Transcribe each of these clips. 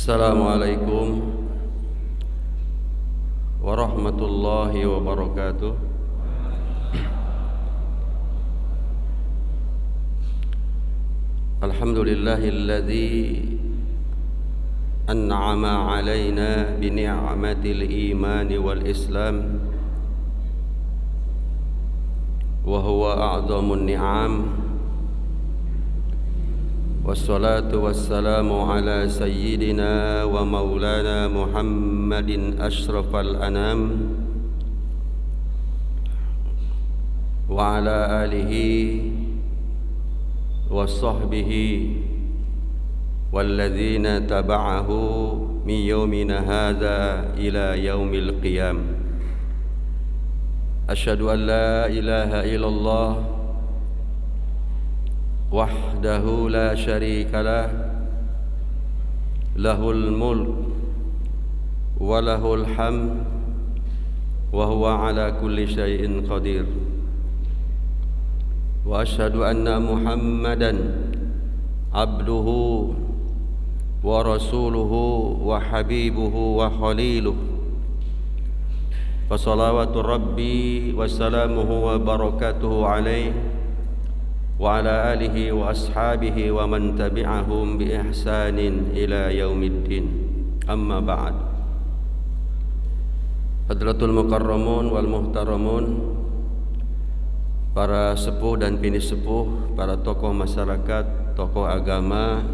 Assalamualaikum warahmatullahi wabarakatuh. Alhamdulillahilladzi an'ama alaina bi ni'matil imani wal islam wa huwa a'dhamun ni'am. Wassalatu wassalamu ala sayyidina wa maulana Muhammadin ashrafal anam wa ala alihi wa sahbihi walladzina taba'ahu min yaumina hadha ila yaumil qiyam. Asyhadu an la ilaha illallah wahdahu la syarika lah, lahul mulk wa lahul hamd wa huwa ala kulli syai'in qadir. Wa asyhadu anna Muhammadan abduhu wa rasuluhu wa habibuhu wa khaliluhu. Wa salawatu rabbi wa salamuhu wa barakatuhu alaihi wa ala alihi wa ashabihi wa man tabi'ahum bi ihsanin ila yaumiddin. Amma ba'd. Hadratul mukarramun wal muhtaramun, para sepuh dan bini sepuh, para tokoh masyarakat, tokoh agama,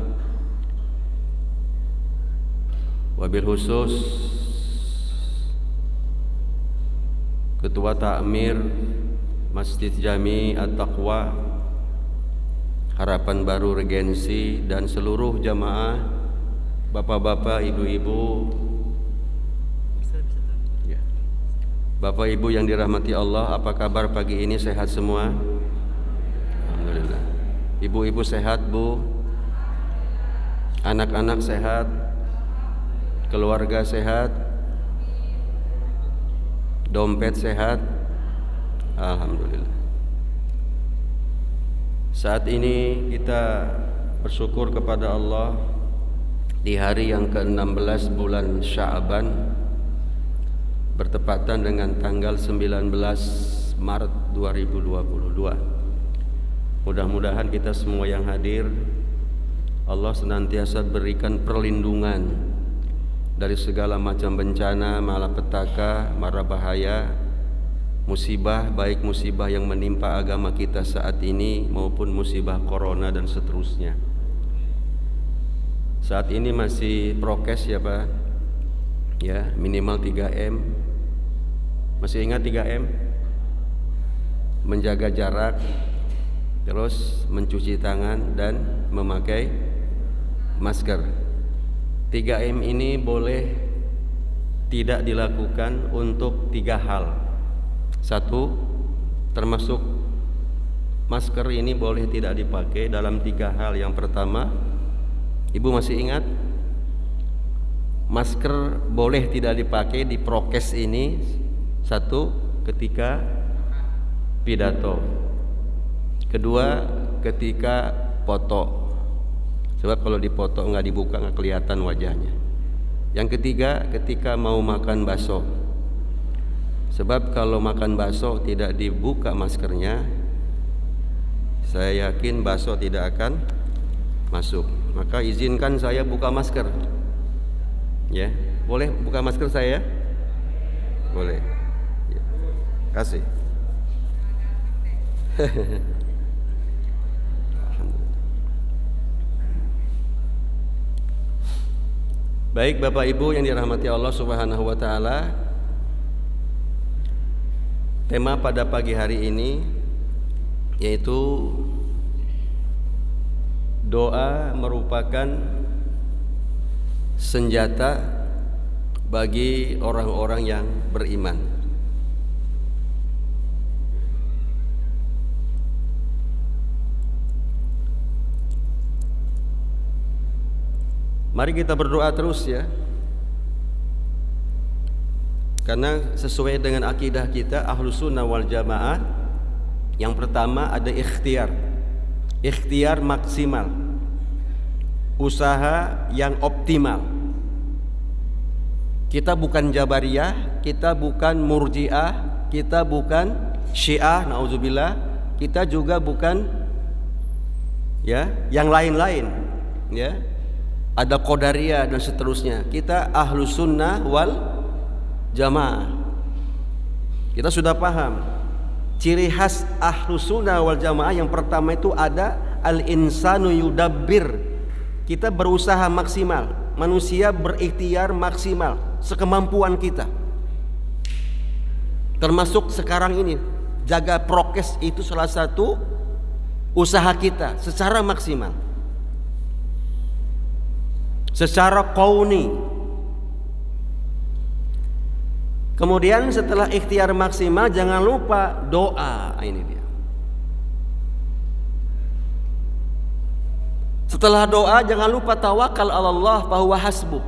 wabil khusus Ketua Takmir Masjid Jami At-Taqwa Harapan Baru Regensi, dan seluruh jamaah, bapak-bapak, ibu-ibu, bapak ibu yang dirahmati Allah. Apa kabar pagi ini? Sehat semua? Alhamdulillah. Ibu-ibu sehat, Bu? Anak-anak sehat? Keluarga sehat? Dompet sehat? Alhamdulillah. Saat ini kita bersyukur kepada Allah di hari yang ke-16 bulan Sya'ban, bertepatan dengan tanggal 19 Maret 2022. Mudah-mudahan kita semua yang hadir, Allah senantiasa berikan perlindungan dari segala macam bencana, malapetaka, mara bahaya, musibah, baik musibah yang menimpa agama kita saat ini maupun musibah corona dan seterusnya. Saat ini masih prokes ya Pak, ya, minimal 3M. Masih ingat 3M? Menjaga jarak, terus mencuci tangan dan memakai masker. 3M ini boleh tidak dilakukan untuk 3 hal. 1, termasuk masker ini boleh tidak dipakai dalam 3 hal. Yang pertama, Ibu masih ingat? Masker boleh tidak dipakai di prokes ini. 1, ketika pidato. 2, ketika foto. Sebab kalau dipoto nggak dibuka, nggak kelihatan wajahnya. Yang ketiga, ketika mau makan bakso. Sebab kalau makan bakso tidak dibuka maskernya, saya yakin bakso tidak akan masuk. Maka izinkan saya buka masker. Ya, boleh buka masker saya? Boleh. Ya. Kasih. Baik Bapak Ibu yang dirahmati Allah Subhanahu wa taala, tema pada pagi hari ini yaitu doa merupakan senjata bagi orang-orang yang beriman. Mari kita berdoa terus ya. Karena sesuai dengan akidah kita Ahlus Sunnah wal Jamaah, yang pertama ada ikhtiar. Ikhtiar maksimal. Usaha yang optimal. Kita bukan Jabariyah, kita bukan Murji'ah, kita bukan Syiah, naudzubillah, kita juga bukan ya yang lain-lain, ya. Ada Qadariyah dan seterusnya. Kita Ahlus Sunnah wal Jamaah. Kita sudah paham ciri khas Ahlus Sunnah wal Jamaah. Yang pertama itu ada al-insanu yudabbir. Kita berusaha maksimal, manusia berikhtiar maksimal sekemampuan kita. Termasuk sekarang ini, jaga prokes itu salah satu usaha kita secara maksimal, secara qauni. Kemudian setelah ikhtiar maksimal, jangan lupa doa. Ini dia. Setelah doa, jangan lupa tawakal Allah fahuwa hasbuh.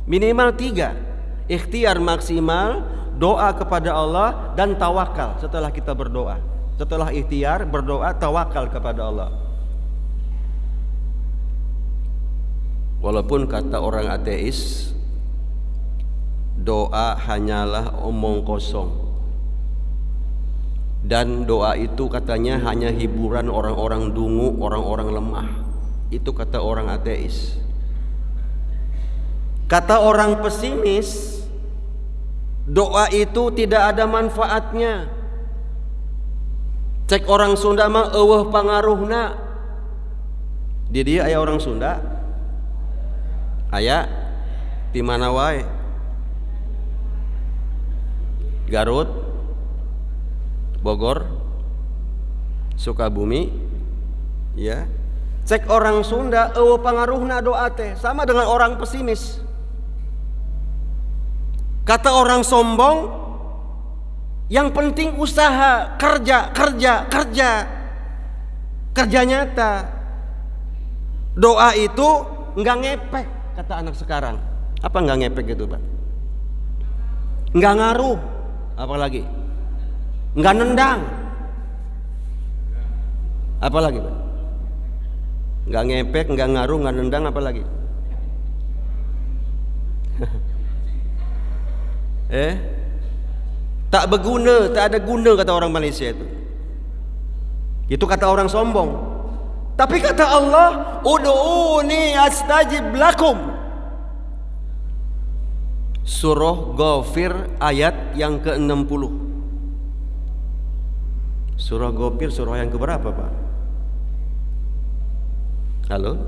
Minimal 3. Ikhtiar maksimal, doa kepada Allah, dan tawakal setelah kita berdoa. Setelah ikhtiar, berdoa, tawakal kepada Allah. Walaupun kata orang ateis, doa hanyalah omong kosong. Dan doa itu katanya hanya hiburan orang-orang dungu, orang-orang lemah. Itu kata orang ateis. Kata orang pesimis, doa itu tidak ada manfaatnya. Cek orang Sunda mah eueuh pangaruhna. Di dia aya orang Sunda? Aya di mana wae? Garut, Bogor, Sukabumi, ya. Cek orang Sunda, eueuh pangaruhna doa teh sama dengan orang pesimis. Kata orang sombong, yang penting usaha, kerja nyata. Doa itu enggak ngepek, kata anak sekarang. Apa enggak ngepek gitu, Pak? Enggak ngaruh, apalagi enggak nendang. Apalagi, Pak? Enggak ngepek, enggak ngaruh, enggak nendang, apalagi? Tak berguna, tak ada guna, kata orang Malaysia itu. Itu kata orang sombong. Tapi kata Allah, ud'uni astajib lakum. Surah Ghafir ayat yang ke-60. Surah Ghafir surah yang keberapa, Pak? Halo?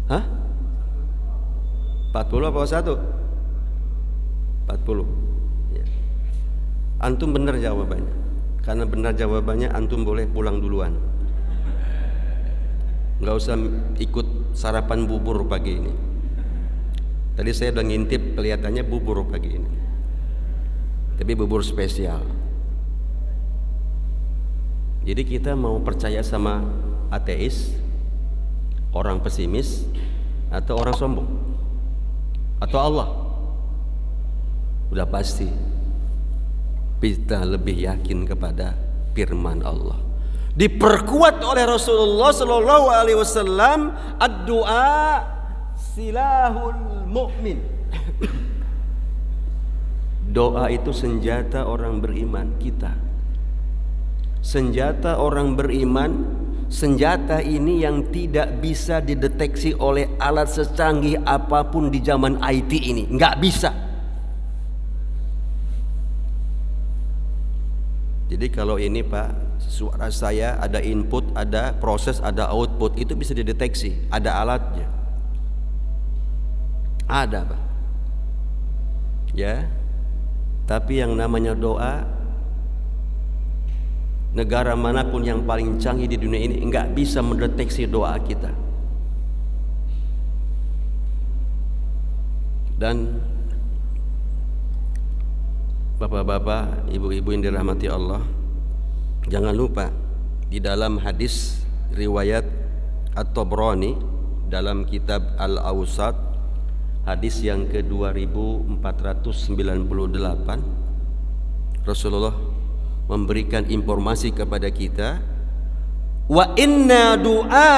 Hah? 40 apa 1? 40 ya. Antum benar jawabannya. Karena benar jawabannya, antum boleh pulang duluan. Nggak usah ikut sarapan bubur pagi ini. Tadi saya udah ngintip, kelihatannya bubur pagi ini, tapi bubur spesial. Jadi kita mau percaya sama ateis, orang pesimis, atau orang sombong, atau Allah? Udah pasti kita lebih yakin kepada firman Allah. Diperkuat oleh Rasulullah Sallallahu Alaihi Wasallam, ad-du'a silahul mu'min. Doa itu senjata orang beriman kita. Senjata orang beriman, senjata ini yang tidak bisa dideteksi oleh alat secanggih apapun di zaman IT ini, nggak bisa. Jadi kalau ini, Pak, suara saya ada input, ada proses, ada output, itu bisa dideteksi, ada alatnya, ada, Pak, ya. Tapi yang namanya doa, negara manapun yang paling canggih di dunia ini nggak bisa mendeteksi doa kita. Dan bapak-bapak, ibu-ibu yang dirahmati Allah, jangan lupa di dalam hadis riwayat At-Tabrani dalam kitab Al-Awsat, hadis yang ke-2498, Rasulullah memberikan informasi kepada kita, wa inna du'a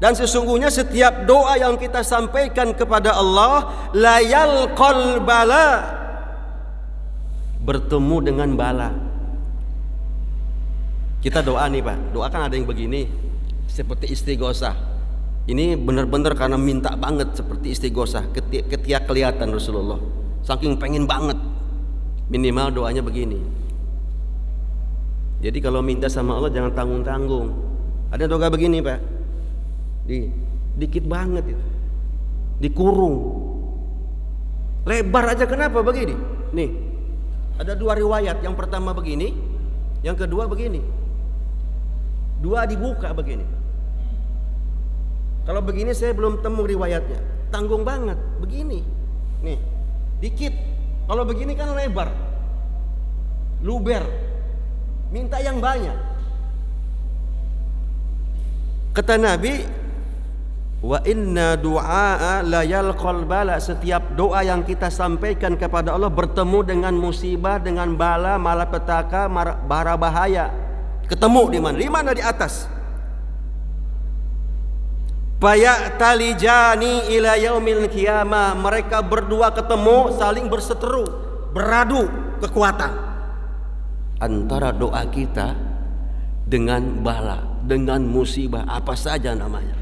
Dan sesungguhnya setiap doa yang kita sampaikan kepada Allah, la yalqal bala, bertemu dengan bala. Kita doa nih Pak, doa kan ada yang begini, seperti istighosah. Ini benar-benar karena minta banget seperti istighosah, ketika kelihatan Rasulullah, saking pengen banget, minimal doanya begini. Jadi kalau minta sama Allah jangan tanggung-tanggung. Ada doa begini Pak, dikit banget itu, dikurung, lebar aja. Kenapa begini? Nih, ada dua riwayat. Yang pertama begini, yang kedua begini. Dua dibuka begini. Kalau begini saya belum temu riwayatnya. Tanggung banget begini. Nih, dikit. Kalau begini kan lebar, luber. Minta yang banyak. Kata Nabi, wa inna du'a la yalqal bala, setiap doa yang kita sampaikan kepada Allah bertemu dengan musibah, dengan bala, malapetaka, bara bahaya. Ketemu di mana? Di mana? Di atas. Fayatalijani ila yaumil qiyamah, mereka berdua ketemu, saling berseteru, beradu kekuatan antara doa kita dengan bala, dengan musibah apa saja namanya.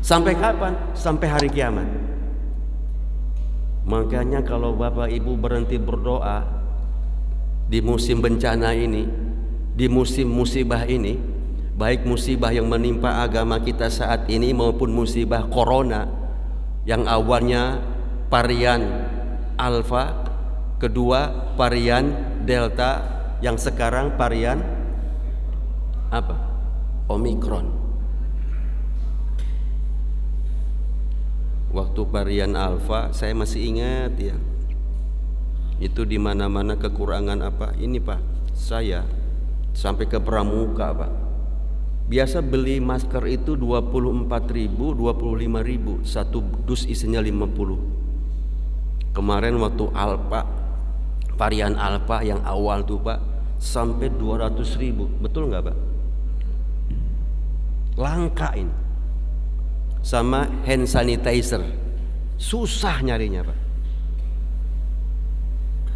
Sampai kapan? Sampai hari kiamat. Makanya kalau Bapak Ibu berhenti berdoa di musim bencana ini, di musim musibah ini, baik musibah yang menimpa agama kita saat ini maupun musibah corona yang awalnya varian Alpha, kedua varian Delta, yang sekarang varian apa? Omikron. Waktu varian Alpha saya masih ingat ya, itu di mana-mana kekurangan apa ini Pak, saya sampai ke pramuka Pak, biasa beli masker itu 24.000, 25.000, satu dus isinya 50. Kemarin waktu Alpha, varian Alpha yang awal tuh Pak, sampai 200.000, betul nggak Pak? Langka ini. Sama hand sanitizer, susah nyarinya Pak.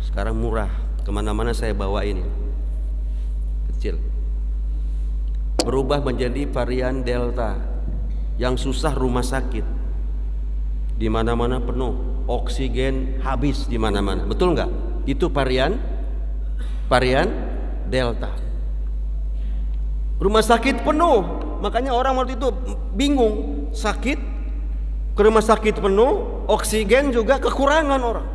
Sekarang murah, kemana-mana saya bawa ini, kecil. Berubah menjadi varian Delta, yang susah rumah sakit, di mana-mana penuh, oksigen habis di mana-mana, betul nggak? Itu varian Delta. Rumah sakit penuh, makanya orang waktu itu bingung, sakit ke rumah sakit penuh, oksigen juga kekurangan orang.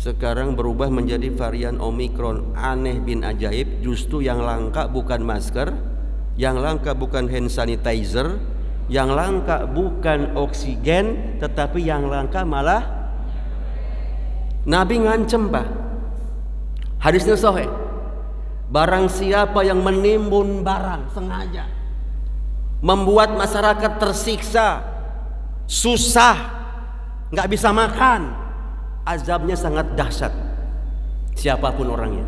Sekarang berubah menjadi varian Omikron, aneh bin ajaib. Justru yang langka bukan masker, yang langka bukan hand sanitizer, yang langka bukan oksigen, tetapi yang langka malah Nabi ngancem Pak, hadisnya sahih, barang siapa yang menimbun barang sengaja, membuat masyarakat tersiksa, susah, nggak bisa makan, azabnya sangat dahsyat. Siapapun orangnya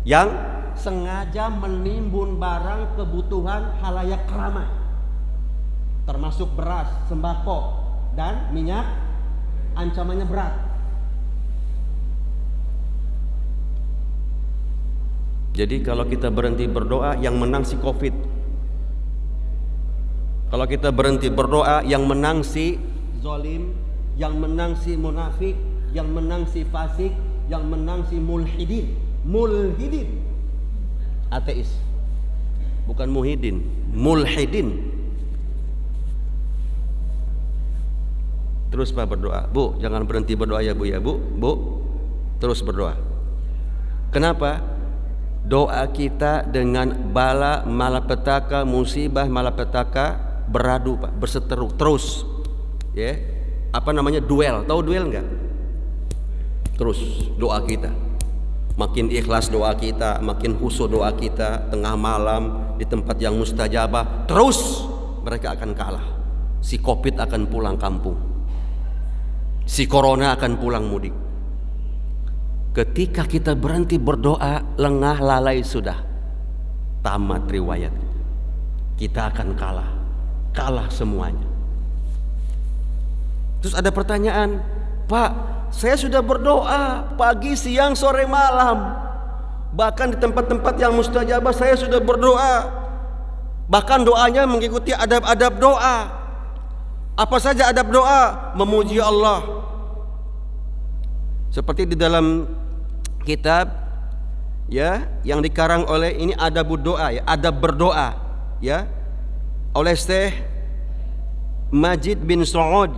yang sengaja menimbun barang kebutuhan halayak ramai, termasuk beras, sembako, dan minyak, ancamannya berat. Jadi kalau kita berhenti berdoa, yang menang si Covid. Kalau kita berhenti berdoa, yang menang si zalim, yang menang si munafik, yang menang si fasik, yang menang si mulhidin. Mulhidin, ateis, bukan muhidin, mulhidin. Terus Pak berdoa, Bu, jangan berhenti berdoa ya Bu ya Bu, terus berdoa. Kenapa? Doa kita dengan bala, malapetaka, musibah, malapetaka beradu Pak, berseteru terus. Ya, apa namanya, duel? Tahu duel enggak? Terus doa kita, makin ikhlas doa kita, makin khusyuk doa kita, tengah malam di tempat yang mustajabah, terus mereka akan kalah. Si Covid akan pulang kampung, si Corona akan pulang mudik. Ketika kita berhenti berdoa, lengah lalai sudah. tamat riwayat. Kita akan kalah semuanya. Terus ada pertanyaan, Pak, saya sudah berdoa pagi, siang, sore, malam. Bahkan di tempat-tempat yang mustajabah saya sudah berdoa. Bahkan doanya mengikuti adab-adab doa. Apa saja adab doa? Memuji Allah. Seperti di dalam kitab ya yang dikarang oleh ini adabud doa ya, adab berdoa ya, oleh Syekh Majid bin Saud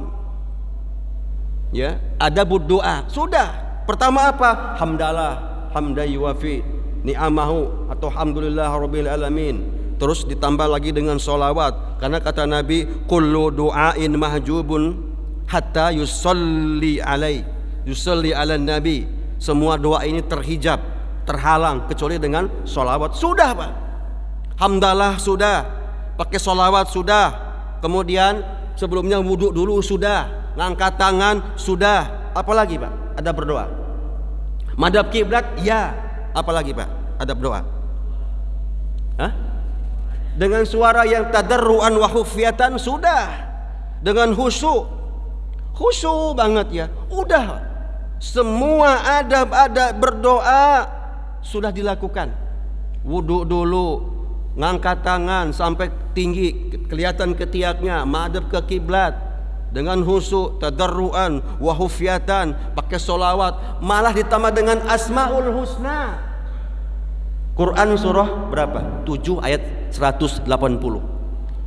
ya, adabud doa. Sudah, pertama apa? Hamdalah, hamdan yuwafi ni'amahu atau hamdulillah rabbil alamin. Terus ditambah lagi dengan sholawat, karena kata Nabi, kullu du'ain mahjubun hatta yusalli ala nabi. Semua doa ini terhijab, terhalang kecuali dengan sholawat. Sudah Pak, hamdalah sudah, pakai sholawat sudah, kemudian sebelumnya wudhu dulu sudah, ngangkat tangan sudah, apalagi Pak? Ada berdoa. Madhab kiblat ya, apalagi Pak? Ada berdoa. Hah? Dengan suara yang tadarruan wa khufyatan sudah, dengan khusyuk banget ya, udah. Semua adab-adab berdoa sudah dilakukan. Wudhu dulu, ngangkat tangan sampai tinggi kelihatan ketiaknya, madhab ke kiblat, dengan khusyuk, tadarruan wa khufyatan, pakai sholawat, malah ditambah dengan asmaul husna. Quran surah berapa? 7 ayat 180.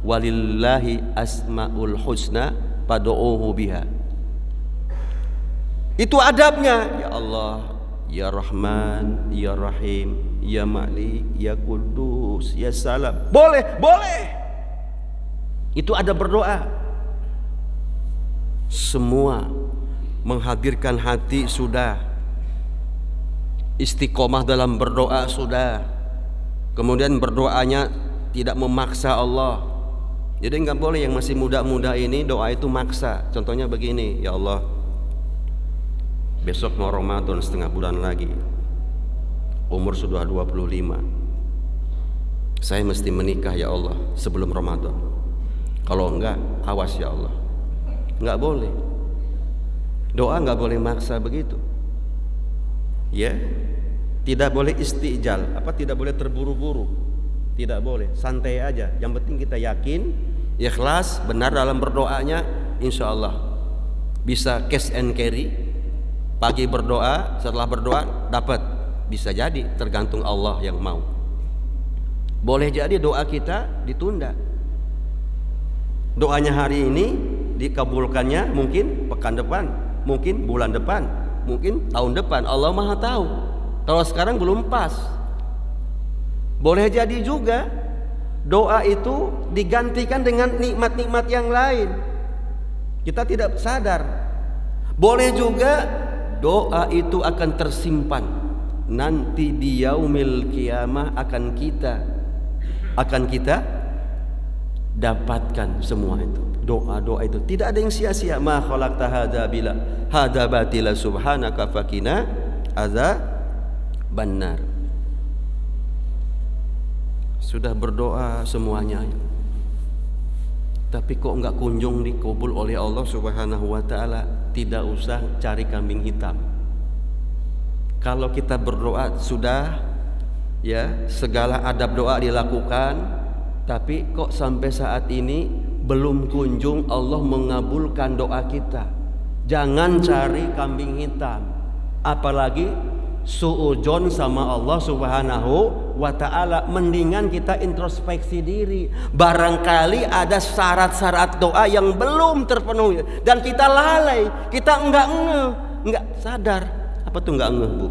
Walillahi asmaul husna fad'uuhu biha. Itu adabnya. Ya Allah, ya Rahman, ya Rahim, ya Malik, ya Kudus, ya Salam. Boleh. Itu adab berdoa. Semua menghadirkan hati sudah. Istiqomah dalam berdoa sudah. Kemudian berdoanya tidak memaksa Allah. Jadi nggak boleh yang masih muda-muda ini doa itu maksa. Contohnya begini, ya Allah, besok mau Ramadan, setengah bulan lagi, umur sudah 25, saya mesti menikah ya Allah sebelum Ramadan. Kalau enggak, awas ya Allah. Nggak boleh. Doa nggak boleh maksa begitu. Ya, tidak boleh istijal, tidak boleh terburu-buru, tidak boleh, santai aja. Yang penting kita yakin, ikhlas, benar dalam berdoanya, insya Allah bisa cash and carry. Pagi berdoa, setelah berdoa dapat, bisa jadi, tergantung Allah yang mau. Boleh jadi doa kita ditunda. Doanya hari ini dikabulkannya mungkin pekan depan, mungkin bulan depan, mungkin tahun depan. Allah Maha tahu. Kalau sekarang belum pas. Boleh jadi juga doa itu digantikan dengan nikmat-nikmat yang lain, kita tidak sadar. Boleh juga doa itu akan tersimpan, nanti di yaumil qiyamah akan kita dapatkan semua itu. Doa-doa itu tidak ada yang sia-sia. Ma khalaqta hadza batila subhanaka faqina adzabannar. Sudah berdoa semuanya, tapi kok enggak kunjung dikabul oleh Allah Subhanahu wa taala. Tidak usah cari kambing hitam. Kalau kita berdoa sudah ya, segala adab doa dilakukan, tapi kok sampai saat ini belum kunjung Allah mengabulkan doa kita. Jangan cari kambing hitam, apalagi suudzon sama Allah Subhanahu wa ta'ala. Mendingan kita introspeksi diri, barangkali ada syarat-syarat doa yang belum terpenuhi dan kita lalai, kita enggak sadar. Apa tuh enggak ngeh, Bu?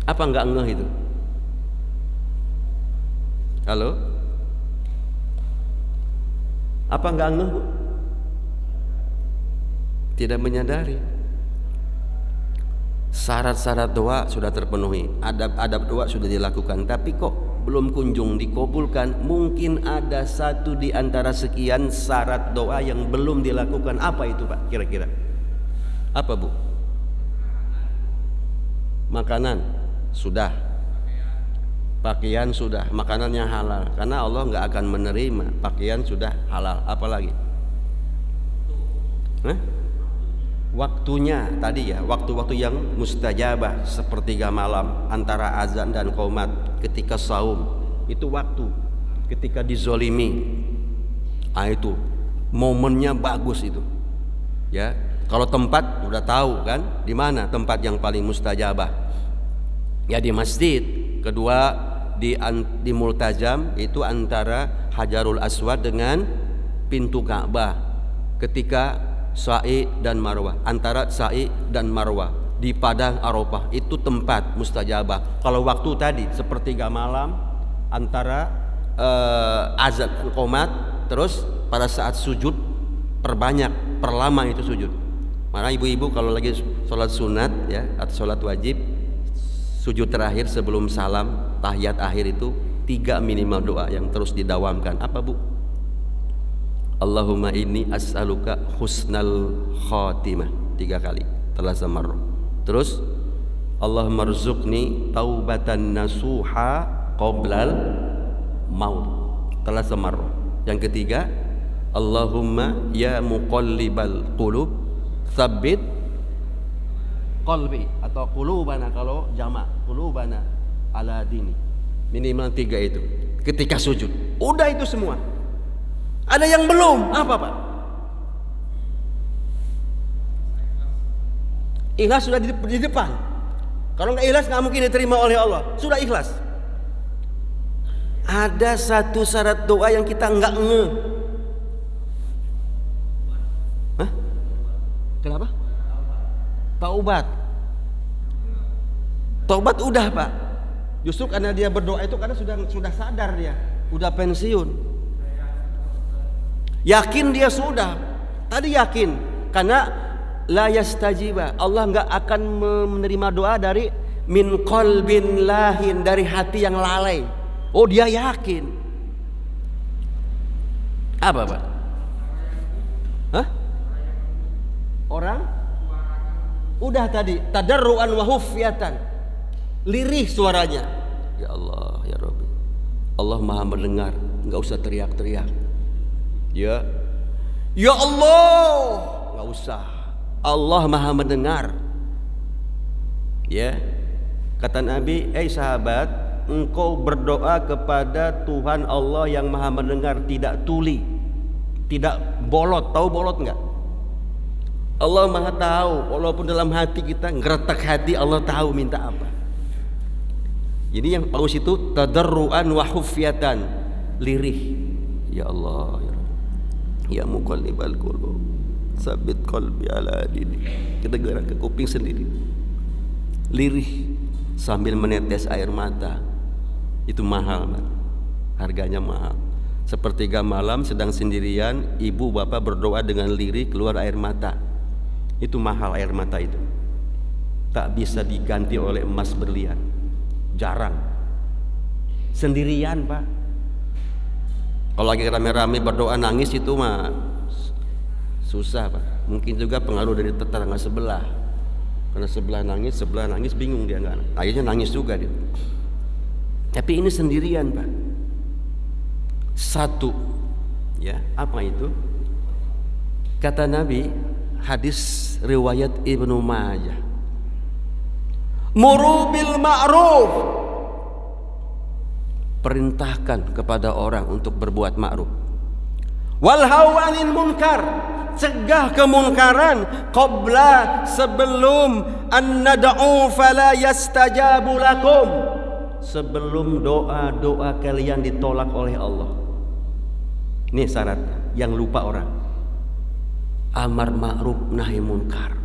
Apa enggak ngeh itu? Halo? Apa enggak ngeh, Bu? Tidak menyadari. Syarat-syarat doa sudah terpenuhi, adab-adab doa sudah dilakukan, tapi kok belum kunjung dikabulkan. Mungkin ada satu di antara sekian syarat doa yang belum dilakukan. Apa itu, Pak? Kira-kira apa, Bu? Makanan sudah, Pakaian sudah, makanannya halal, karena Allah nggak akan menerima. Pakaian sudah halal, apalagi? Waktunya tadi ya, waktu-waktu yang mustajabah, sepertiga malam antara azan dan qomat, ketika saum, itu waktu ketika dizolimi. Itu momennya bagus itu. Ya, kalau tempat udah tahu kan, di mana tempat yang paling mustajabah? Ya di masjid. Kedua di multazam, itu antara Hajarul Aswad dengan pintu Ka'bah. Ketika Sa'i dan Marwah, antara Sa'i dan Marwah di padang Arafah, itu tempat mustajabah. Kalau waktu tadi sepertiga malam antara azan dan qomat, terus pada saat sujud perbanyak, perlama itu sujud. Mana ibu-ibu kalau lagi sholat sunat ya atau sholat wajib, sujud terakhir sebelum salam, tahiyat akhir itu 3 minimal doa yang terus didawamkan. Apa bu? Allahumma inni as'aluka husnal khatimah 3 kali, talasa marrah. Terus Allahumma rzuqni taubatan nasuha qoblal maut, talasa marrah. Yang ketiga, Allahumma ya muqallibal qulub tsabbit qalbi, atau qulubana kalau jamak, qulubana ala dini. Minimal 3 itu ketika sujud. Udah itu semua. Ada yang belum, apa Pak? Ikhlas sudah di depan. Kalau nggak ikhlas nggak mungkin diterima oleh Allah. Sudah ikhlas. Ada satu syarat doa yang kita nggak Hah? Kenapa? Taubat. Taubat udah Pak. Justru karena dia berdoa itu karena sudah sadar dia, udah pensiun. Yakin dia sudah. Tadi yakin karena la yastajiba, Allah nggak akan menerima doa dari min qalbin lahin, dari hati yang lalai. Oh dia yakin. Apa Pak? Hah? Orang? Udah tadi tadarruan wa hufyatan, lirih suaranya. Ya Allah ya Rabbi, Allah maha mendengar, nggak usah teriak-teriak. Ya Allah, nggak usah. Allah maha mendengar. Ya, kata Nabi, sahabat, engkau berdoa kepada Tuhan Allah yang maha mendengar, tidak tuli, tidak bolot. Tahu bolot nggak? Allah maha tahu, walaupun dalam hati kita ngeretak hati, Allah tahu minta apa. Jadi yang paus itu tadarruan wa hufyatan, lirih. Ya Allah ya ya muqallibal qulub tsabbit qalbi ala dini. Kita gerak ke kuping sendiri, lirih sambil menetes air mata. Itu mahal man, harganya mahal. Sepertiga malam sedang sendirian, ibu bapak berdoa dengan lirih, keluar air mata. Itu mahal air mata itu, tak bisa diganti oleh emas berlian. Jarang. Sendirian Pak. Kalau lagi rame-rame berdoa nangis itu mah susah Pak. Mungkin juga pengaruh dari tetangga sebelah. Karena sebelah nangis bingung dia nggak. Akhirnya nangis juga dia. Tapi ini sendirian Pak. Satu, ya apa itu? Kata Nabi, hadis riwayat Ibnu Majah. Muru bil ma'ruf, perintahkan kepada orang untuk berbuat ma'ruf. Wal hawanil munkar, cegah kemunkaran. Qabla, sebelum an nad'u fala yastajabu lakum, sebelum doa-doa kalian ditolak oleh Allah. Ini syarat yang lupa orang. Amar ma'ruf nahi munkar.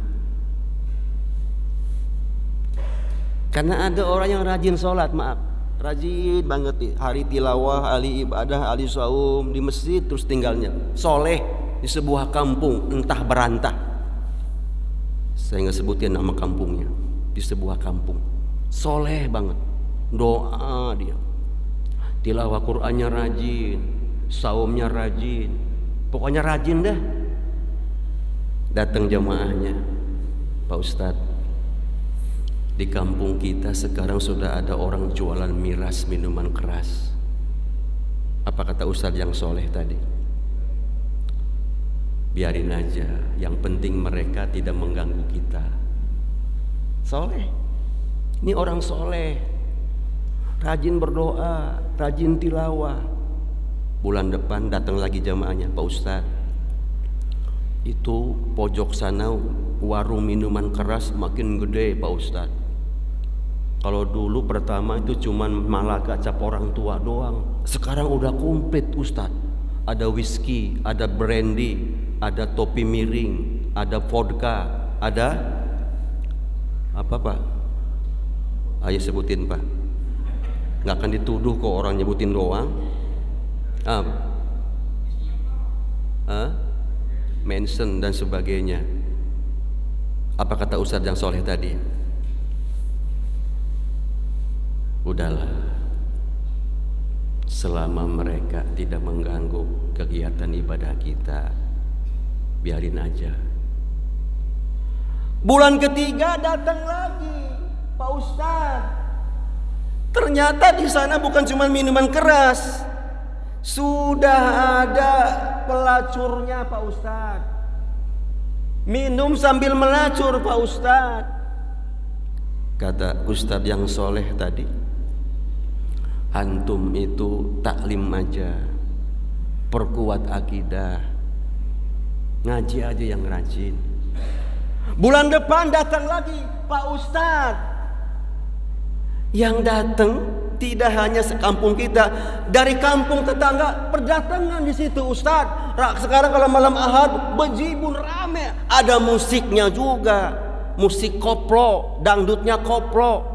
Karena ada orang yang rajin sholat, maaf, rajin banget hari tilawah, hari ibadah, hari saum di masjid, terus tinggalnya soleh di sebuah kampung entah berantah. Saya nggak sebutin nama kampungnya. Di sebuah kampung soleh banget, doa dia, tilawah Qur'annya rajin, saumnya rajin, pokoknya rajin dah. Datang jamaahnya, Pak Ustadz, Di kampung kita sekarang sudah ada orang jualan miras minuman keras. Apa kata Ustadz yang soleh tadi? Biarin aja, yang penting mereka tidak mengganggu kita. Soleh, ini orang soleh, rajin berdoa, rajin tilawah. Bulan depan datang lagi jamaahnya, Pak Ustadz, itu pojok sana warung minuman keras makin gede Pak Ustadz. Kalau dulu pertama itu cuman malaka cap orang tua doang, sekarang udah komplit Ustadz. Ada whisky, ada brandy, ada topi miring, ada vodka, ada apa Pak? Ayo sebutin Pak. Nggak akan dituduh kok orang nyebutin doang. Mention dan sebagainya. Apa kata Ustadz yang soleh tadi? Udahlah, selama mereka tidak mengganggu kegiatan ibadah kita, biarin aja. Bulan ketiga datang lagi Pak Ustadz. Ternyata di sana bukan cuma minuman keras, sudah ada pelacurnya Pak Ustadz. Minum sambil melacur Pak Ustadz. Kata Ustadz yang soleh tadi, antum itu taklim aja, perkuat akidah, ngaji aja yang rajin. Bulan depan datang lagi Pak Ustadz. Yang datang tidak hanya sekampung kita, dari kampung tetangga berdatangan di situ Ustadz. Sekarang kalau malam Ahad bejibun rame, ada musiknya juga, musik koplo, dangdutnya koplo.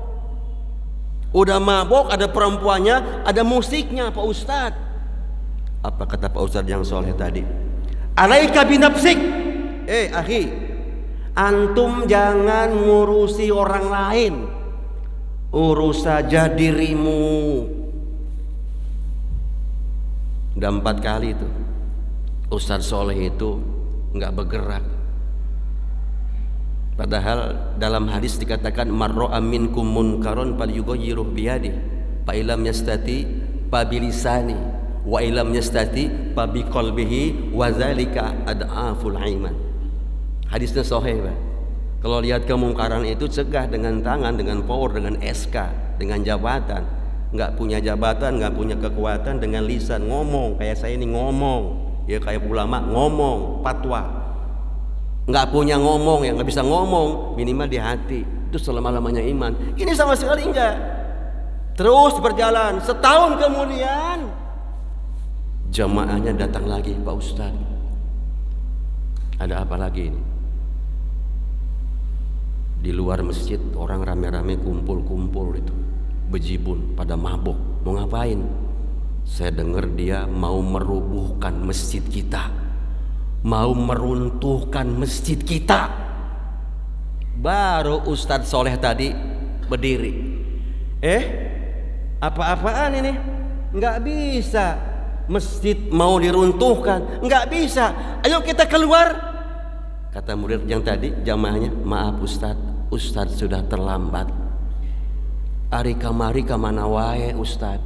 Udah mabok, ada perempuannya, ada musiknya Pak Ustadz. Apa kata Pak Ustadz yang soleh tadi? Alaika binafsik. Akhi, antum jangan ngurusi orang lain, urus saja dirimu. Udah 4 kali tuh Ustadz soleh itu nggak bergerak. Padahal dalam hadis dikatakan marra'a minkum munkaron falyughayyirhu biyadihi fa illam yastati fa bilisani wa illam yastati fa biqalbihi wa dzalika ad'aful iman. Hadisnya sahih, Pak. Kalau lihat kemungkaran itu cegah dengan tangan, dengan power, dengan SK, dengan jabatan. Enggak punya jabatan, enggak punya kekuatan, dengan lisan ngomong kayak saya ini ngomong. Ya kayak ulama ngomong, fatwa. Nggak punya ngomong, yang nggak bisa ngomong, minimal di hati. Itu selama-lamanya iman. Ini sama sekali enggak. Terus berjalan, setahun kemudian jamaahnya datang lagi, Pak Ustadz. Ada apa lagi ini? Di luar masjid orang rame-rame kumpul-kumpul itu, bejibun, pada mabuk. Mau ngapain? Saya dengar dia mau merubuhkan masjid kita, mau meruntuhkan masjid kita. Baru Ustadz soleh tadi berdiri. Apa-apaan ini? Nggak bisa. Masjid mau diruntuhkan, nggak bisa. Ayo kita keluar. Kata murid yang tadi, jamaahnya, maaf Ustadz, Ustadz sudah terlambat. Ari kamari kamana wae Ustadz.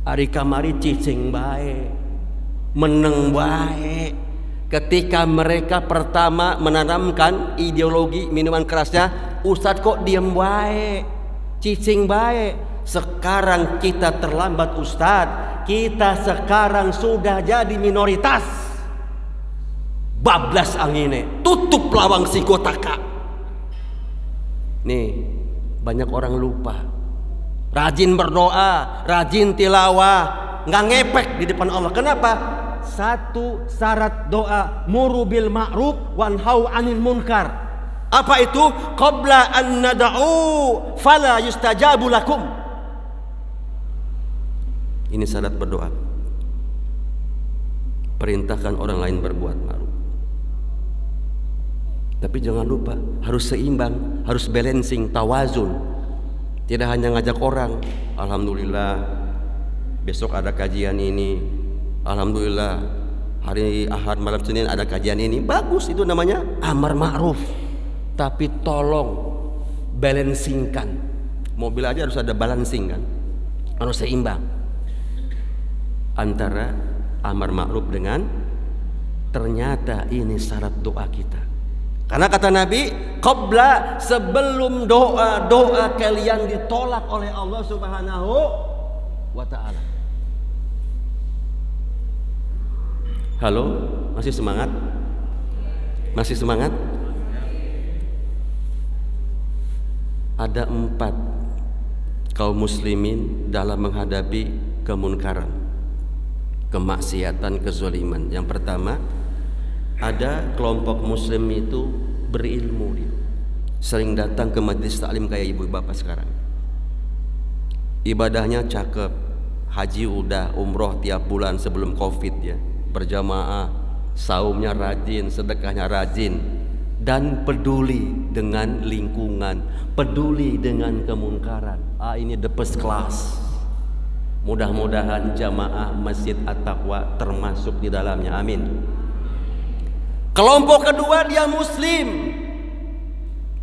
Ari kamari cicing bae, meneng bae. Ketika mereka pertama menanamkan ideologi minuman kerasnya, Ustadz kok diem bae, cicing bae. Sekarang kita terlambat Ustadz, kita sekarang sudah jadi minoritas. Bablas angine, tutup lawang si kotaka. Nih, banyak orang lupa. Rajin berdoa, rajin tilawah, nggak ngepek di depan Allah. Kenapa? Satu syarat doa, muru bil ma'ruf wanhau 'anil munkar. Apa itu? Qabla an nad'u fala yustajabu lakum. Ini syarat berdoa. Perintahkan orang lain berbuat ma'ruf. Tapi jangan lupa, harus seimbang, harus balancing, tawazun. Tidak hanya ngajak orang, alhamdulillah besok ada kajian ini, alhamdulillah hari Ahad malam Senin ada kajian ini. Bagus, itu namanya amar ma'ruf. Tapi tolong balancingkan. Mobil aja harus ada balancing kan, harus seimbang antara amar ma'ruf dengan, ternyata ini syarat doa kita. Karena kata Nabi, qabla, sebelum doa kalian ditolak oleh Allah Subhanahu wa ta'ala. Halo, masih semangat? Masih semangat? Ada 4 kaum muslimin dalam menghadapi kemunkaran, kemaksiatan, kezaliman. Yang pertama, ada kelompok muslim itu berilmu, dia sering datang ke majelis taklim kayak ibu bapak sekarang. Ibadahnya cakep, haji udah, umroh tiap bulan sebelum covid ya, berjamaah, saumnya rajin, sedekahnya rajin, dan peduli dengan lingkungan, peduli dengan kemunkaran. Ini the first class. Mudah-mudahan jamaah Masjid At-Taqwa termasuk di dalamnya, amin. Kelompok kedua, dia muslim,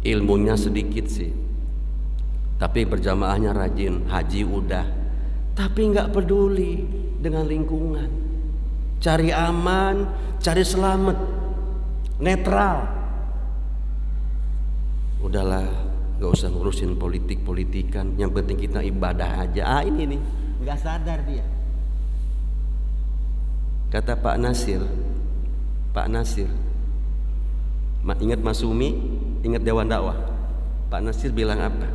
ilmunya sedikit sih, tapi berjamaahnya rajin, haji udah, tapi nggak peduli dengan lingkungan, cari aman, cari selamat, netral. Udahlah, nggak usah ngurusin politik-politikan, yang penting kita ibadah aja. Ini nih, nggak sadar dia. Kata Pak Nasir, ingat Mas Sumi, ingat Dewan Dakwah. Pak Nasir bilang apa?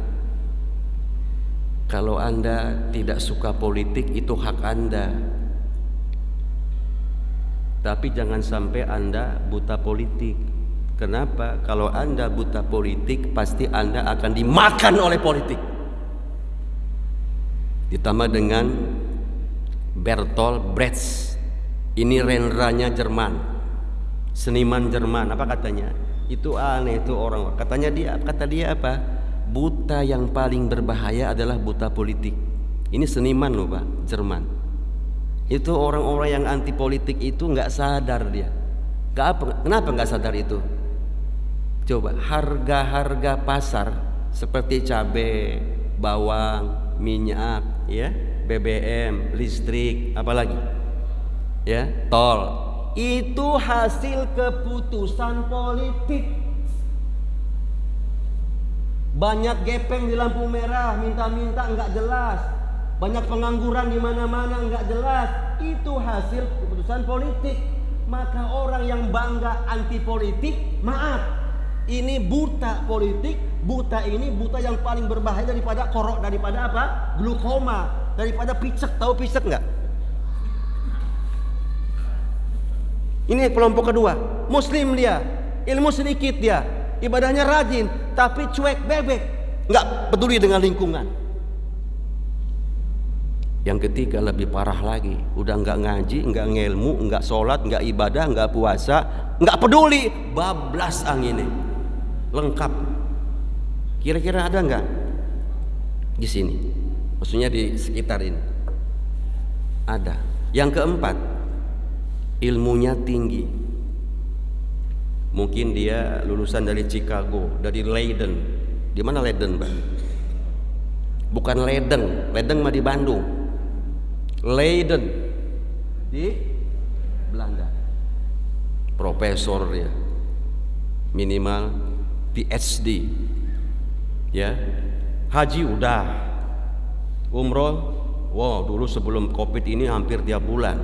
Kalau Anda tidak suka politik, itu hak Anda, tapi jangan sampai Anda buta politik. Kenapa? Kalau Anda buta politik, pasti Anda akan dimakan oleh politik. Ditambah dengan Bertolt Brecht, ini renderanya Jerman, seniman Jerman. Apa katanya? Itu aneh itu orang. Kata dia apa? Buta yang paling berbahaya adalah buta politik. Ini seniman loh Pak, Jerman. Itu orang-orang yang anti politik itu nggak sadar dia. Kenapa nggak sadar itu? Coba harga-harga pasar seperti cabai, bawang, minyak, ya, BBM, listrik, apalagi, ya, tol, itu hasil keputusan politik. Banyak gepeng di lampu merah, minta-minta nggak jelas. Banyak pengangguran di mana-mana nggak jelas. Itu hasil keputusan politik. Maka orang yang bangga anti politik, maaf, ini buta politik. Buta ini buta yang paling berbahaya daripada korok, daripada apa? Glukoma, daripada picek. Tahu picek nggak? Ini kelompok kedua, muslim dia, ilmu sedikit dia, ibadahnya rajin, tapi cuek bebek, nggak peduli dengan lingkungan. Yang ketiga lebih parah lagi, udah nggak ngaji, nggak ngelmu, nggak sholat, nggak ibadah, nggak puasa, nggak peduli, bablas anginnya, lengkap. Kira-kira ada nggak di sini? Maksudnya di sekitar ini ada. Yang keempat, ilmunya tinggi. Mungkin dia lulusan dari Chicago, dari Leiden. Di mana Leiden, Pak? Bukan Leiden, Leiden mah di Bandung. Leiden di Belanda. Profesor ya, minimal PhD. Ya, haji udah, umroh, wow, dulu sebelum COVID ini hampir tiap bulan.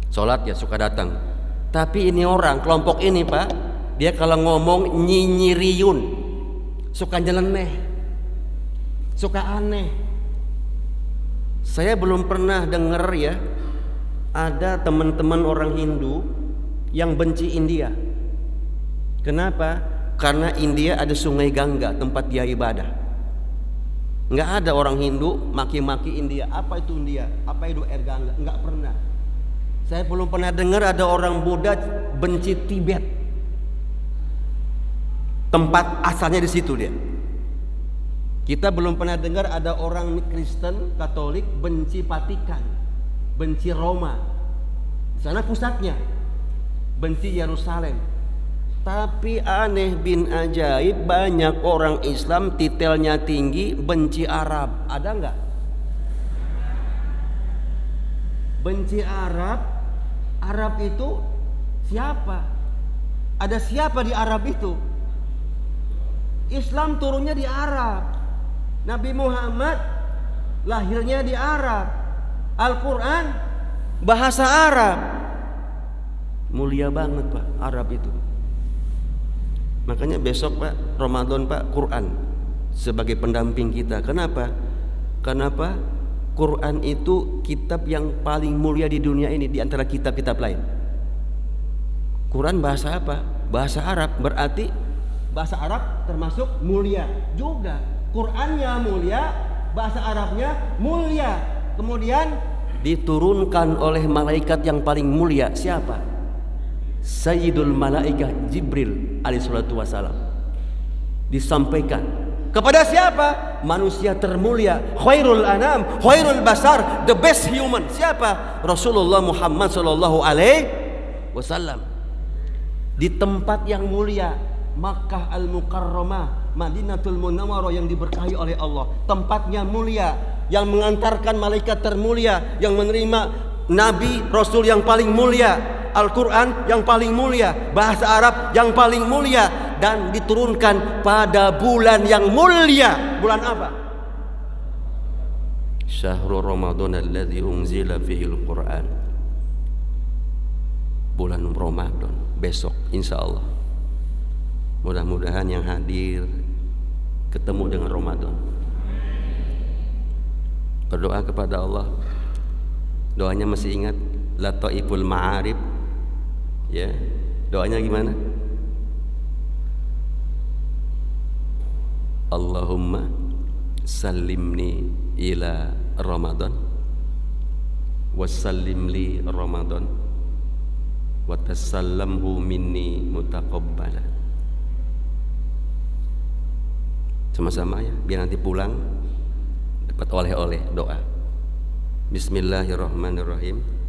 Sholat ya suka datang. Tapi ini orang, kelompok ini Pak, dia kalau ngomong nyinyiriun, suka nyeleneh, suka aneh. Saya belum pernah dengar ya, ada teman-teman orang Hindu yang benci India. Kenapa? Karena India ada sungai Gangga, tempat dia ibadah. Nggak ada orang Hindu maki-maki India. Apa itu India? Apa itu air Gangga? Nggak pernah. Saya belum pernah dengar ada orang Buddha benci Tibet. Tempat asalnya di situ dia. Kita belum pernah dengar ada orang Kristen Katolik benci Vatikan, benci Roma. Sana pusatnya. Benci Yerusalem. Tapi aneh bin ajaib, banyak orang Islam titelnya tinggi benci Arab. Ada nggak? Benci Arab. Arab itu siapa? Ada siapa di Arab itu? Islam turunnya di Arab. Nabi Muhammad lahirnya di Arab. Al-Quran bahasa Arab. Mulia banget Pak Arab itu. Makanya besok Pak Ramadan Pak Quran sebagai pendamping kita. Kenapa? Kenapa? Quran itu kitab yang paling mulia di dunia ini di antara kitab-kitab lain. Quran bahasa apa? Bahasa Arab. Berarti bahasa Arab termasuk mulia juga. Qurannya mulia, bahasa Arabnya mulia. Kemudian diturunkan oleh malaikat yang paling mulia. Siapa? Sayyidul Malaikah Jibril alaihissalatu wassalam. Disampaikan kepada siapa? Manusia termulia, khairul anam, khairul basar, the best human. Siapa? Rasulullah Muhammad sallallahu alaihi wasallam. Di tempat yang mulia, Makkah Al-Mukarramah, Madinatul Munawwarah yang diberkahi oleh Allah. Tempatnya mulia, yang mengantarkan malaikat termulia, yang menerima nabi rasul yang paling mulia, Al-Quran yang paling mulia, bahasa Arab yang paling mulia, dan diturunkan pada bulan yang mulia. Bulan apa? Syahrul Ramadan alladzi unzila fihi al-Quran. Bulan Ramadan besok insya Allah. Mudah-mudahan yang hadir ketemu dengan Ramadan. Berdoa kepada Allah. Doanya masih ingat? Lataiful Ma'arib. Ya, doanya gimana? Allahumma sallimni ila Ramadan wasallim li Ramadan wa tasallamhu minni mutaqabbala. Sama-sama ya, biar nanti pulang dapat oleh-oleh doa. Bismillahirrahmanirrahim.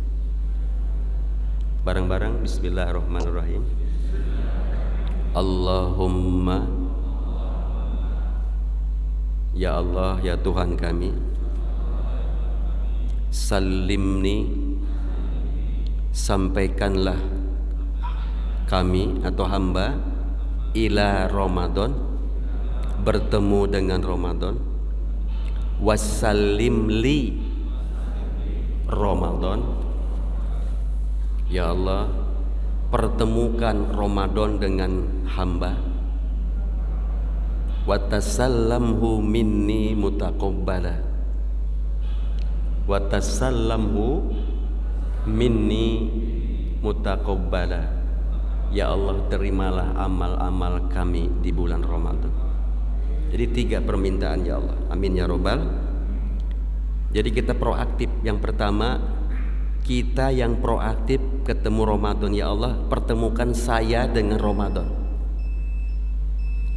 Bareng-bareng bismillahirrahmanirrahim. Allahumma, ya Allah ya Tuhan kami, salimni, sampaikanlah kami atau hamba ila Ramadan, bertemu dengan Ramadan, wasallim li Ramadan. Ya Allah, pertemukan Ramadan dengan hamba, wa tasallamhu minni mutaqabbala, wa tasallamhu minni mutaqabbala. Ya Allah, terimalah amal-amal kami di bulan Ramadan. Jadi 3 permintaan ya Allah. Amin ya robbal. Jadi kita proaktif. Yang pertama, kita yang proaktif ketemu Ramadan. Ya Allah, pertemukan saya dengan Ramadan.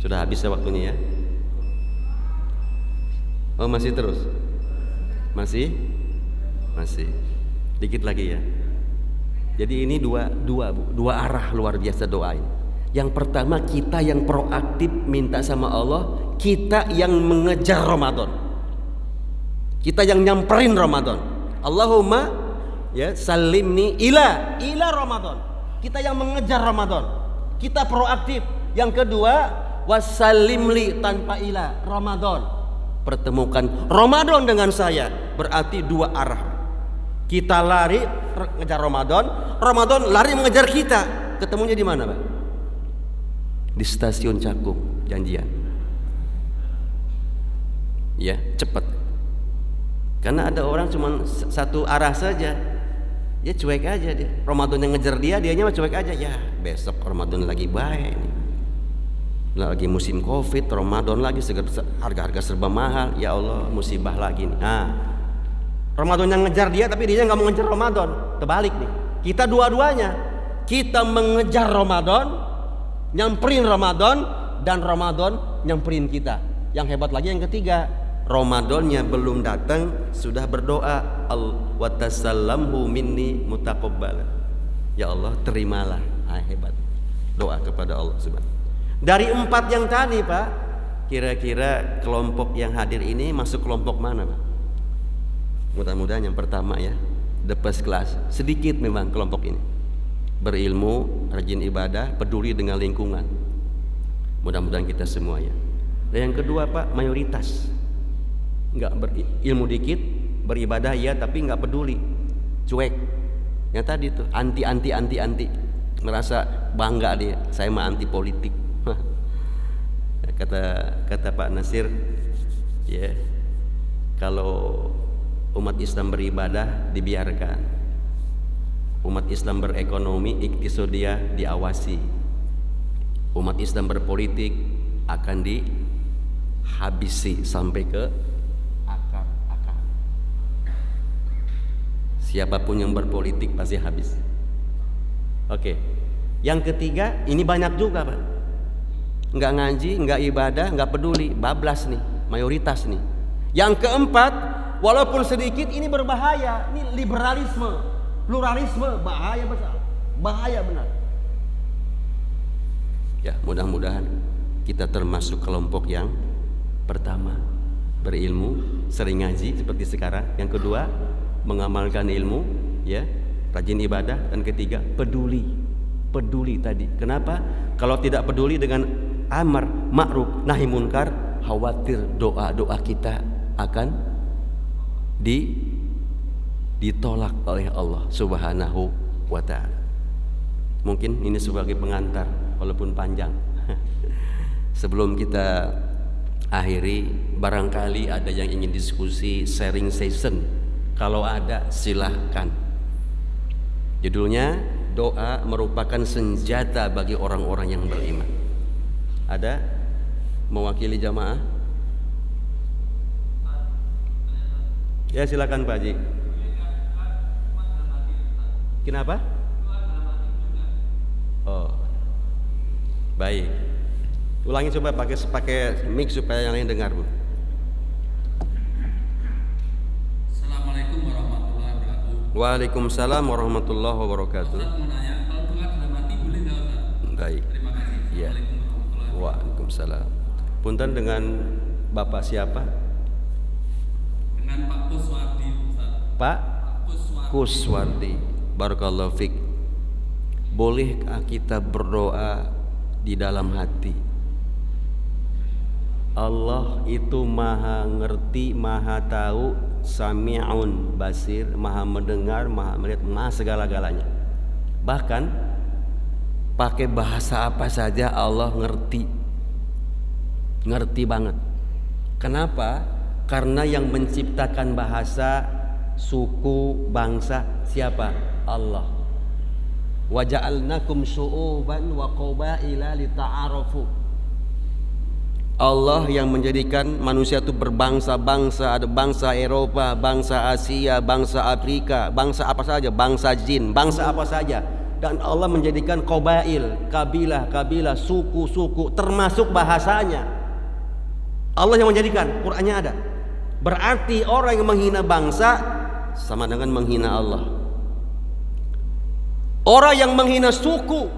Sudah habis ya waktunya ya? Oh masih terus? Masih? Masih. Dikit lagi ya. Jadi ini dua arah luar biasa doa ini. Yang pertama, kita yang proaktif minta sama Allah, kita yang mengejar Ramadan. Kita yang nyamperin Ramadan. Allahumma ya salimni ila Ramadan. Kita yang mengejar Ramadan, kita proaktif. Yang kedua, wasallimli tanpa ila Ramadan, pertemukan Ramadan dengan saya. Berarti 2 arah. Kita lari mengejar Ramadan, Ramadan lari mengejar kita. Ketemunya di mana Pak? Di stasiun Cakung, janjian ya, cepat. Karena ada orang cuma satu arah saja, ya cuek aja dia. Ramadan yang ngejar dia, dianya mah cuek aja. Ya besok Ramadan lagi baik nih, lagi musim Covid, Ramadan lagi, harga-harga serba mahal. Ya Allah, musibah lagi nih. Nah, Ramadan yang ngejar dia, tapi dia nggak mau ngejar Ramadan. Terbalik nih, kita dua-duanya. Kita mengejar Ramadan, nyamperin Ramadan, dan Ramadan nyamperin kita. Yang hebat lagi yang ketiga, Ramadannya belum datang sudah berdoa, wa tasallamhu minni mutaqabbala. Ya Allah, terimalah. Hebat. doa kepada Allah Subhanahu. Dari 4 yang tadi Pak, kira-kira kelompok yang hadir ini masuk kelompok mana Pak? Mudah-mudahan yang pertama ya, the first class. Sedikit memang kelompok ini, berilmu, rajin ibadah, peduli dengan lingkungan. Mudah-mudahan kita semua ya. Dan yang kedua Pak, mayoritas nggak berilmu dikit, beribadah ya tapi nggak peduli, cuek. Yang tadi tuh anti, merasa bangga dia, saya mah anti politik. kata Pak Nasir, ya kalau umat Islam beribadah dibiarkan, umat Islam berekonomi iktisadiyah diawasi, umat Islam berpolitik akan dihabisi sampai ke akar. Siapapun yang berpolitik pasti habis. Oke. Yang ketiga, ini banyak juga Pak, nggak ngaji, nggak ibadah, nggak peduli, bablas nih, mayoritas nih. Yang keempat, walaupun sedikit, ini berbahaya. Ini liberalisme, pluralisme, bahaya besar, bahaya benar. Ya, mudah-mudahan kita termasuk kelompok yang pertama, berilmu, sering ngaji seperti sekarang. Yang kedua, mengamalkan ilmu, ya, rajin ibadah. Dan ketiga, peduli tadi. Kenapa? Kalau tidak peduli dengan amar ma'ruf nahi munkar, khawatir doa-doa kita akan ditolak oleh Allah Subhanahu wa ta'ala. Mungkin ini sebagai pengantar walaupun panjang. Sebelum kita akhiri, barangkali ada yang ingin diskusi, sharing session. Kalau ada silahkan. Judulnya, doa merupakan senjata bagi orang-orang yang beriman. Ada mewakili jamaah? Ya silakan Pak Haji. Kenapa? Oh, baik. Ulangi coba pakai mic supaya yang lain dengar Bu. Assalamualaikum warahmatullahi wabarakatuh. Waalaikumsalam warahmatullahi wabarakatuh. Ustaz mau nanya, kalau doa sudah mati boleh nggak Ustaz? Baik. Terima kasih. Ya. Assalamualaikum warahmatullahi wabarakatuh. Waalaikumsalam. Punten dengan Bapak siapa? Dengan Pak Kuswardi Ustaz. Pak Kuswardi. Kuswardi. Barakallahu fik. Bolehkah kita berdoa di dalam hati? Allah itu maha ngerti, maha tahu, sami'un basir, maha mendengar, maha melihat, maha segala-galanya. Bahkan pakai bahasa apa saja Allah ngerti banget. Kenapa? Karena yang menciptakan bahasa, suku, bangsa siapa? Allah. Wa ja'alnakum syu'uban wa qabaila lita'arafu. Allah yang menjadikan manusia itu berbangsa-bangsa. Ada bangsa Eropa, bangsa Asia, bangsa Afrika, bangsa apa saja, bangsa jin, bangsa apa saja. Dan Allah menjadikan qabail, kabilah, suku-suku, termasuk bahasanya. Allah yang menjadikan, Qur'annya ada. Berarti orang yang menghina bangsa sama dengan menghina Allah. Orang yang menghina suku,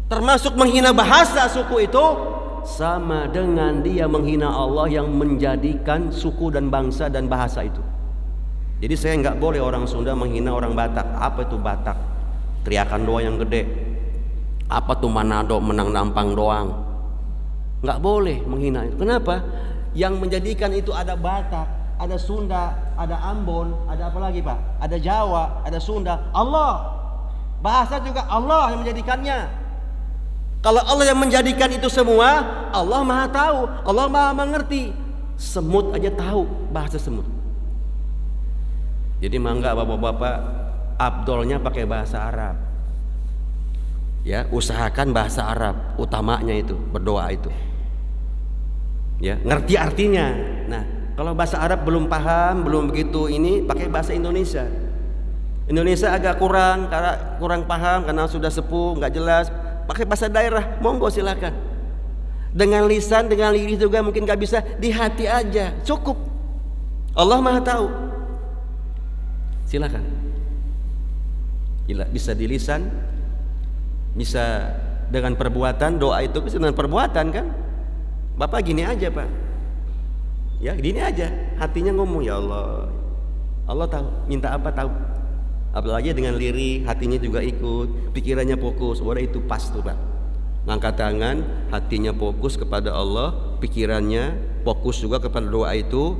termasuk menghina bahasa suku itu, sama dengan dia menghina Allah yang menjadikan suku dan bangsa dan bahasa itu. Jadi saya nggak boleh orang Sunda menghina orang Batak. Apa itu Batak? Teriakan doang yang gede. Apa tuh Manado menang nampang doang? Nggak boleh menghina itu. Kenapa? Yang menjadikan itu ada Batak, ada Sunda, ada Ambon, ada apa lagi Pak? Ada Jawa, ada Sunda. Allah. Bahasa juga Allah yang menjadikannya. Kalau Allah yang menjadikan itu semua, Allah maha tahu, Allah maha mengerti. Semut aja tahu bahasa semut. Jadi mangga bapak-bapak, abdolnya pakai bahasa Arab. Ya, usahakan bahasa Arab, utamanya itu berdoa itu. Ya, ngerti artinya. Nah, kalau bahasa Arab belum paham, belum begitu ini, pakai bahasa Indonesia. Indonesia agak kurang paham karena sudah sepuh, nggak jelas. Pakai bahasa daerah, monggo silakan. Dengan lisan, dengan lirik juga mungkin nggak bisa, di hati aja cukup. Allah maha tahu. Silakan. Bisa di lisan, Bisa dengan perbuatan, doa itu bisa dengan perbuatan kan. Bapak gini aja Pak, ya gini aja, hatinya ngomong ya Allah, Allah tahu, minta apa tahu. Apalagi dengan lirik, hatinya juga ikut, pikirannya fokus. Wah itu pas tuh Pak. Ngangkat tangan, hatinya fokus kepada Allah, pikirannya fokus juga kepada doa itu.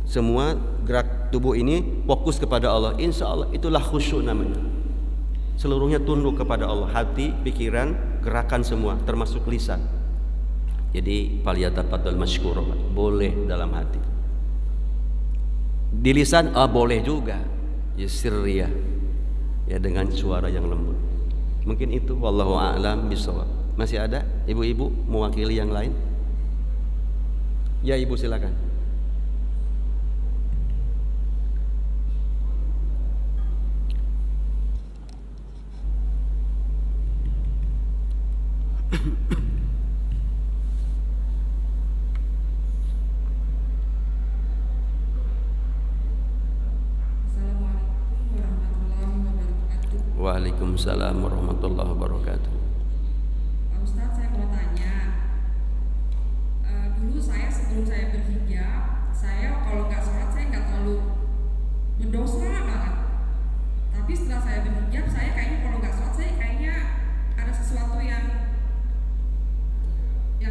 Semua gerak tubuh ini fokus kepada Allah. Insya Allah itulah khusyuk namanya. Seluruhnya tunduk kepada Allah, hati, pikiran, gerakan semua, termasuk lisan. Jadi falyatafaddal masykur, boleh dalam hati. Di lisan boleh juga, ya sirriyah, ya dengan suara yang lembut. Mungkin itu, wallahu a'lam bishawab. Masih ada ibu-ibu mewakili yang lain? Ya ibu silakan. Waalaikumsalam warahmatullahi wabarakatuh. Pak Ustadz, saya mau tanya, dulu sebelum saya berhijab, saya kalau nggak sholat saya nggak terlalu berdosa banget. Tapi setelah saya berhijab, saya kayaknya kalau nggak sholat saya kayaknya ada sesuatu yang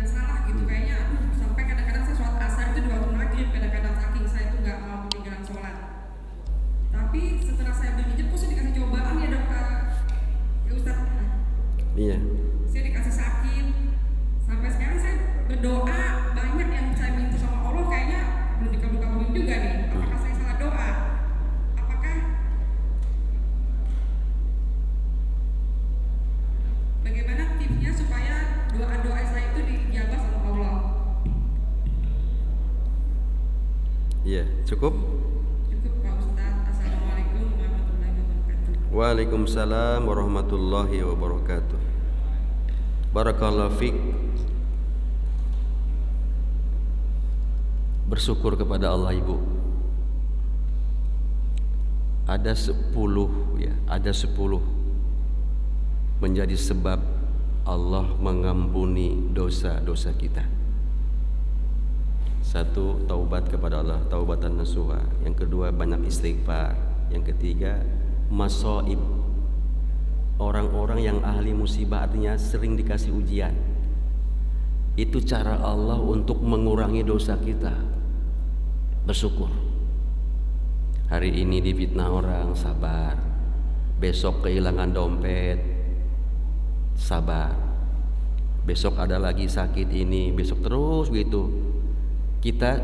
salah gitu. Kayaknya sampai kadang-kadang saya sholat asar itu di waktu maghrib, kadang-kadang saking saya itu nggak mau ketinggalan sholat. Tapi setelah saya berhijab, kok saya dikasih cobaan ya dok, ya Ustadz. Iya. Saya dikasih sakit. Sampai sekarang saya berdoa banyak yang saya minta sama Allah kayaknya belum dikabul-kabulin juga nih. Apakah saya salah doa? Apakah bagaimana tipsnya supaya doa-doa saya itu dijabah sama Allah? Iya, cukup. Cukup Pak Ustadz. Assalamualaikum warahmatullahi wabarakatuh. Waalaikumsalam warahmatullahi wabarakatuh. Barakallahu fiik. Bersyukur kepada Allah ibu. Ada 10 ya, ada 10 menjadi sebab Allah mengampuni dosa-dosa kita. 1, taubat kepada Allah, taubatan nasuha. Yang kedua, banyak istighfar. Yang ketiga, masaib. Orang-orang yang ahli musibah, artinya sering dikasih ujian. Itu cara Allah untuk mengurangi dosa kita. Bersyukur. Hari ini difitnah orang, sabar. Besok kehilangan dompet, sabar. Besok ada lagi sakit ini, besok terus begitu. Kita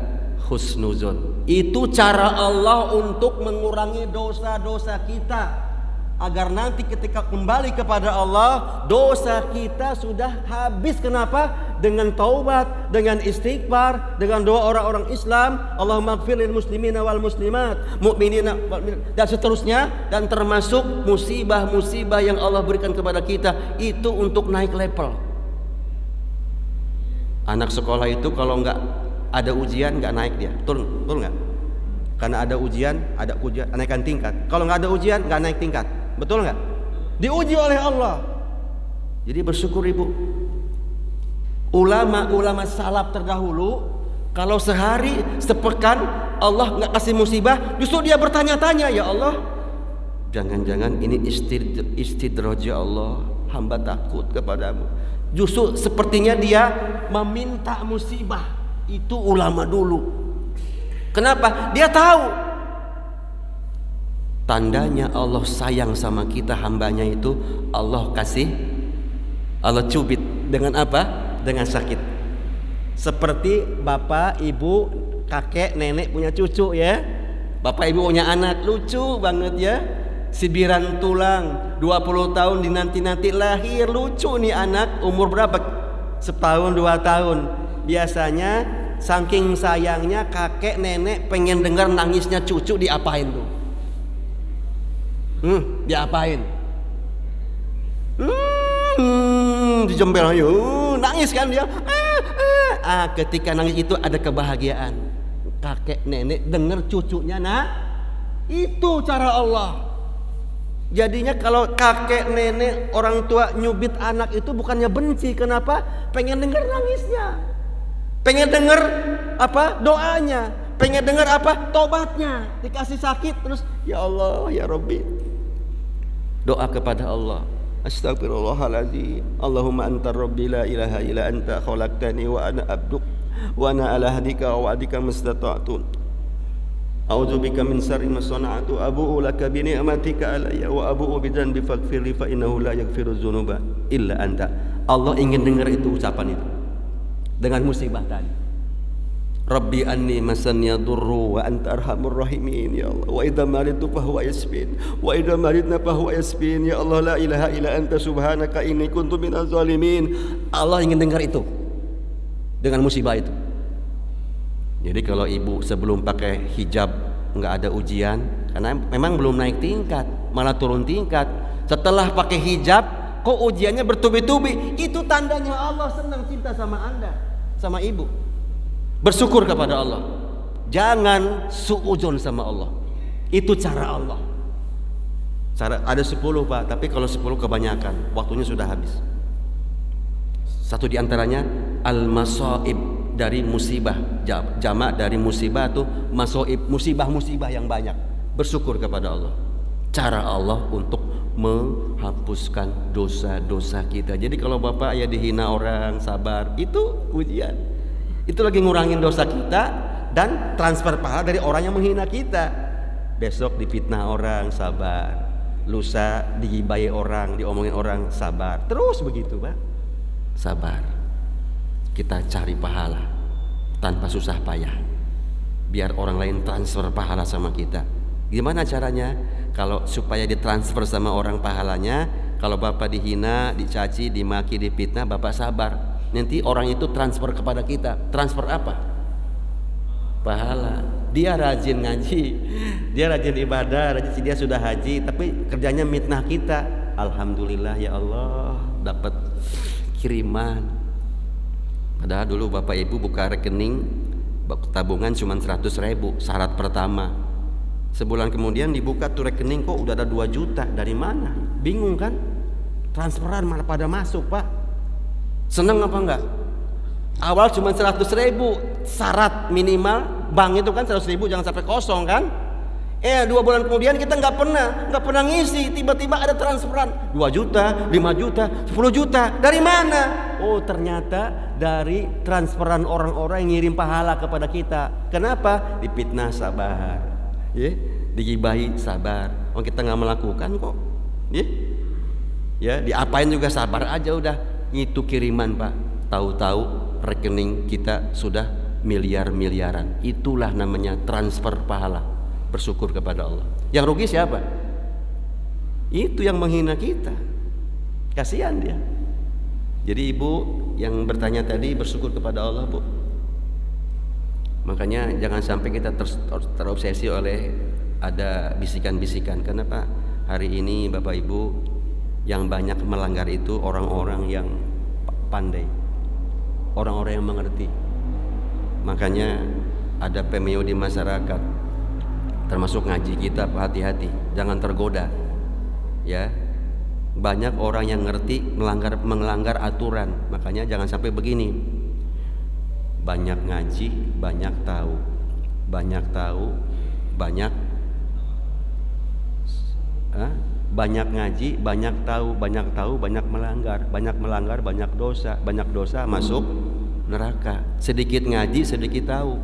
husnuzon. Itu cara Allah untuk mengurangi dosa-dosa kita, agar nanti ketika kembali kepada Allah, dosa kita sudah habis. Kenapa? Dengan taubat, dengan istighfar, dengan doa orang-orang Islam, Allahumma ighfir lil muslimina wal muslimat, mu'minina dan seterusnya. Dan termasuk musibah-musibah yang Allah berikan kepada kita itu untuk naik level. Anak sekolah itu kalau nggak ada ujian nggak naik dia, betul nggak? Karena ada ujian naikkan tingkat. Kalau nggak ada ujian nggak naik tingkat. Betul nggak? Diuji oleh Allah. Jadi bersyukur ibu. Ulama-ulama salaf terdahulu, kalau sehari sepekan Allah nggak kasih musibah, justru dia bertanya-tanya, ya Allah, jangan-jangan ini istidraj ya Allah, hamba takut kepadamu. Justru sepertinya dia meminta musibah. Itu ulama dulu. Kenapa? Dia tahu tandanya Allah sayang sama kita, hambanya itu Allah kasih, Allah cubit dengan apa? Dengan sakit. Seperti bapak, ibu, kakek, nenek punya cucu ya. Bapak ibu punya anak, lucu banget ya. Sibiran tulang, 20 tahun dinanti-nanti lahir, lucu nih anak. Umur berapa? Setahun 2 tahun. Biasanya saking sayangnya kakek nenek pengen dengar nangisnya cucu, diapain tuh? Diapain? Dijembel ayo, nangis kan dia. Ketika nangis itu ada kebahagiaan. Kakek nenek dengar cucunya, nah itu cara Allah. Jadinya kalau kakek, nenek, orang tua nyubit anak itu bukannya benci. Kenapa? Pengen dengar nangisnya, pengen dengar apa? Doanya, pengen dengar apa? Tobatnya. Dikasih sakit terus, ya Allah, ya Rabbi. Doa kepada Allah. Astagfirullahaladzim. Allahumma anta rabbi la ilaha illa anta khalaqtani wa ana abduk wa ana ala hadika wa wa'dika mastata'tun. A'udzubika min syarri ma sana'tu abu'u laka bi ni'matika alayya wa abu'u bi dzanbi faghfirli fa innahu la yaghfiru dzunuba illa anta. Allah ingin dengar itu, ucapan itu dengan musibah tadi. Rabbi anni masanniya durru wa anta arhamur rahimin ya Allah. Wa idza maridtu fa huwa yashfin wa idza maridna fa huwa yashfin ya Allah la ilaha illa anta subhanaka inni kuntu minaz zalimin. Allah ingin dengar itu dengan musibah itu. Jadi kalau ibu sebelum pakai hijab nggak ada ujian, karena memang belum naik tingkat, malah turun tingkat. Setelah pakai hijab, kok ujiannya bertubi-tubi? Itu tandanya Allah senang, cinta sama Anda, sama ibu. Bersyukur kepada Allah. Jangan suudzon sama Allah. Itu cara Allah. Ada 10 Pak, tapi kalau 10 kebanyakan, waktunya sudah habis. Satu diantaranya al-masaib, dari musibah, jamak dari musibah tuh masoib, musibah-musibah yang banyak. Bersyukur kepada Allah. Cara Allah untuk menghapuskan dosa-dosa kita. Jadi kalau Bapak ya dihina orang, sabar, itu ujian. Itu lagi ngurangin dosa kita dan transfer pahala dari orang yang menghina kita. Besok difitnah orang, sabar. Lusa digibai orang, diomongin orang, sabar. Terus begitu Pak. Sabar. Kita cari pahala tanpa susah payah, biar orang lain transfer pahala sama kita. Gimana caranya? Kalau supaya ditransfer sama orang pahalanya, kalau Bapak dihina, dicaci, dimaki, difitnah, Bapak sabar. Nanti orang itu transfer kepada kita. Transfer apa? Pahala. Dia rajin ngaji, dia rajin ibadah, dia sudah haji, tapi kerjanya mitnah kita. Alhamdulillah ya Allah, dapat kiriman. Padahal dulu Bapak Ibu buka rekening tabungan cuma 100.000 syarat pertama. Sebulan kemudian dibuka tuh rekening, kok udah ada 2 juta. Dari mana? Bingung kan? Transferan malah pada masuk Pak. Seneng apa enggak? Awal cuma 100.000 syarat minimal. Bank itu kan 100.000 jangan sampai kosong kan? 2 bulan kemudian kita nggak pernah ngisi, tiba-tiba ada transferan 2 juta, 5 juta, 10 juta. Dari mana? Oh ternyata dari transferan orang-orang yang ngirim pahala kepada kita. Kenapa? Dipitnah sabar, digibahi sabar. Oh kita nggak melakukan kok, diapain juga sabar aja udah. Itu kiriman Pak. Tahu-tahu rekening kita sudah miliar-miliaran. Itulah namanya transfer pahala. Bersyukur kepada Allah. Yang rugi siapa? Itu yang menghina kita. Kasihan dia. Jadi ibu yang bertanya tadi, bersyukur kepada Allah Bu. Makanya jangan sampai kita terobsesi oleh ada bisikan-bisikan. Kenapa hari ini Bapak Ibu yang banyak melanggar itu orang-orang yang pandai, orang-orang yang mengerti. Makanya ada pemio di masyarakat, termasuk ngaji kita, hati-hati, jangan tergoda. Ya, banyak orang yang ngerti melanggar aturan. Makanya jangan sampai begini. Banyak ngaji, banyak tahu, banyak ngaji, banyak tahu, banyak melanggar, banyak dosa masuk neraka. Sedikit ngaji, sedikit tahu,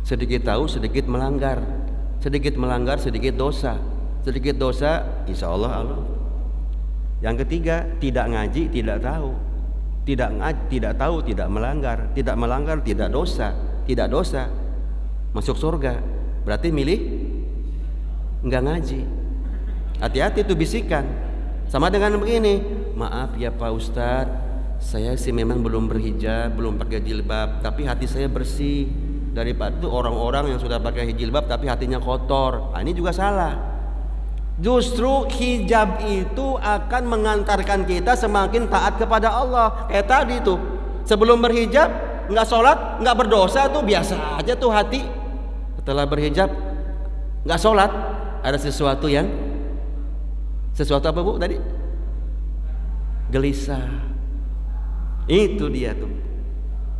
sedikit melanggar, sedikit dosa, insya Allah. Yang ketiga, tidak ngaji, tidak tahu, tidak melanggar, tidak dosa, masuk surga. Berarti milih nggak ngaji. Hati-hati itu bisikan. Sama dengan begini, maaf ya Pak Ustadz, saya sih memang belum berhijab, belum pakai jilbab, tapi hati saya bersih. Daripada itu orang-orang yang sudah pakai jilbab tapi hatinya kotor. Nah, ini juga salah. Justru hijab itu akan mengantarkan kita semakin taat kepada Allah. Kayak tadi tuh, sebelum berhijab nggak sholat, nggak berdosa tuh biasa aja tuh hati. Setelah berhijab nggak sholat, ada sesuatu yang Sesuatu apa Bu tadi? Gelisah. Itu dia tuh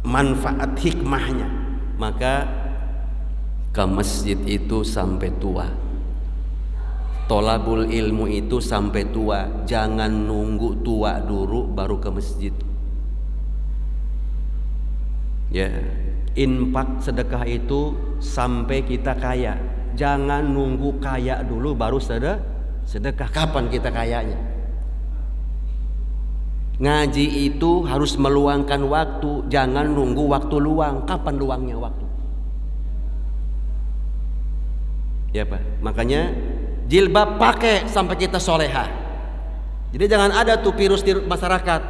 manfaat hikmahnya. Maka ke masjid itu sampai tua. Tolabul ilmu itu sampai tua. Jangan nunggu tua dulu baru ke masjid. Ya, infak sedekah itu sampai kita kaya. Jangan nunggu kaya dulu baru sedekah. Kapan kita kayanya? Ngaji itu harus meluangkan waktu. Jangan nunggu waktu luang. Kapan luangnya waktu? Ya Pak. Makanya jilbab pakai sampai kita solehah. Jadi jangan ada tuh virus di masyarakat.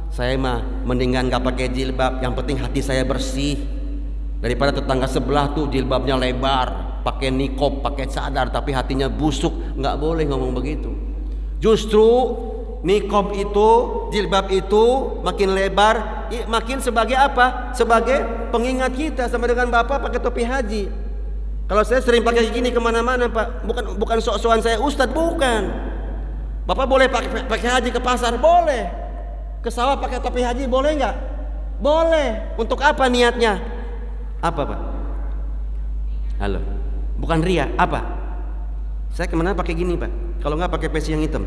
Saya mah mendingan gak pakai jilbab. Yang penting hati saya bersih. Daripada tetangga sebelah tuh jilbabnya lebar, pakai nikob, pakai cadar, tapi hatinya busuk. Nggak boleh ngomong begitu. Justru nikob itu, jilbab itu makin lebar, makin sebagai apa? Sebagai pengingat kita. Sama dengan Bapak pakai topi haji. Kalau saya sering pakai gini kemana-mana Pak, bukan sok-sokan saya ustadz, bukan. Bapak boleh pakai haji ke pasar, boleh. Ke sawah pakai topi haji, boleh nggak? Boleh. Untuk apa niatnya? Apa Pak? Halo. Bukan ria, apa? Saya kemana pakai gini Pak? Kalau nggak pakai peci yang hitam.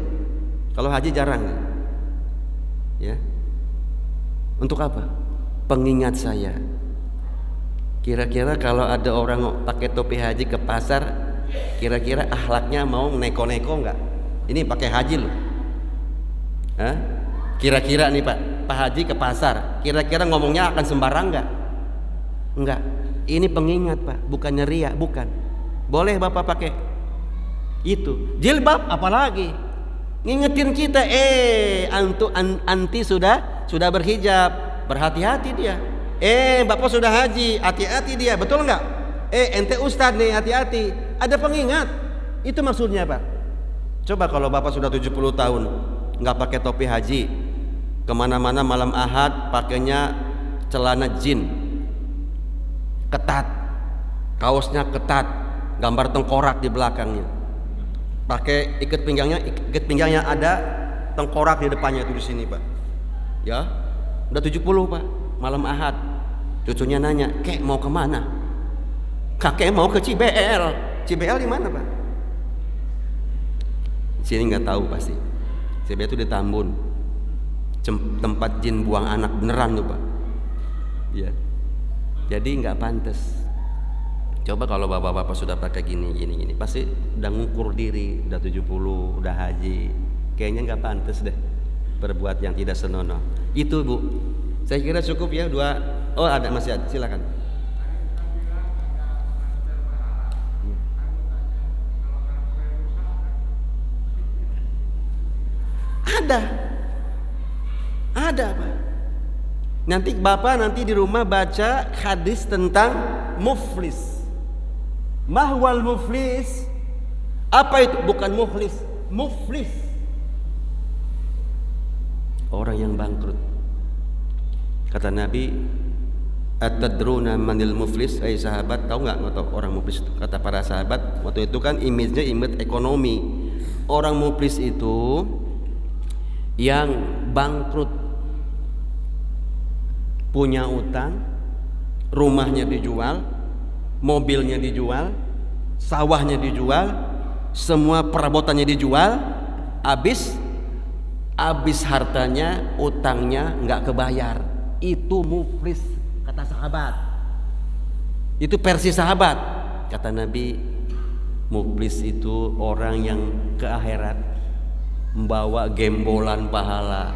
Kalau haji jarang. Ya. Untuk apa? Pengingat saya. Kira-kira kalau ada orang pakai topi haji ke pasar, kira-kira akhlaknya mau neko-neko nggak? Ini pakai haji loh. Hah? Kira-kira nih Pak Haji ke pasar, kira-kira ngomongnya akan sembarang nggak? Enggak. Ini pengingat Pak, bukannya ria, bukan. Boleh Bapak pakai itu. Jilbab apalagi? Ngingetin kita, anti sudah berhijab, berhati-hati dia. Bapak sudah haji, hati-hati dia, betul nggak? Ente ustadz nih, hati-hati. Ada pengingat. Itu maksudnya Pak. Coba kalau Bapak sudah 70 tahun nggak pakai topi haji, kemana-mana malam Ahad pakainya celana jin, ketat, kaosnya ketat, gambar tengkorak di belakangnya, pakai ikat pinggangnya ada tengkorak di depannya itu di sini Pak. Ya, udah 70 Pak, malam Ahad. Cucunya nanya, "Kek mau kemana?" "Kakek mau ke CBL." "CBL di mana Pak?" Sini nggak tahu pasti. CBL itu di Tambun, tempat jin buang anak beneran tuh Pak. Ya. Jadi nggak pantas. Coba kalau bapak-bapak sudah pakai gini, pasti udah ngukur diri, udah 70, udah haji. Kayaknya nggak pantas deh berbuat yang tidak senonoh. Itu Bu. Saya kira cukup ya dua. Oh ada, masih ada, silakan. Ada Pak. Nanti Bapak di rumah baca hadis tentang muflis. Mahwal muflis. Apa itu? Bukan muflis, muflis. Orang yang bangkrut. Kata Nabi, "Atadruna manil muflis?" Sahabat, tahu nggak orang muflis itu? Kata para sahabat, waktu itu kan image-nya image ekonomi. Orang muflis itu yang bangkrut, punya utang, rumahnya dijual, mobilnya dijual, sawahnya dijual, semua perabotannya dijual, habis hartanya, utangnya nggak kebayar. Itu muflis kata sahabat. Itu versi sahabat. Kata Nabi, muflis itu orang yang ke akhirat membawa gembolan pahala.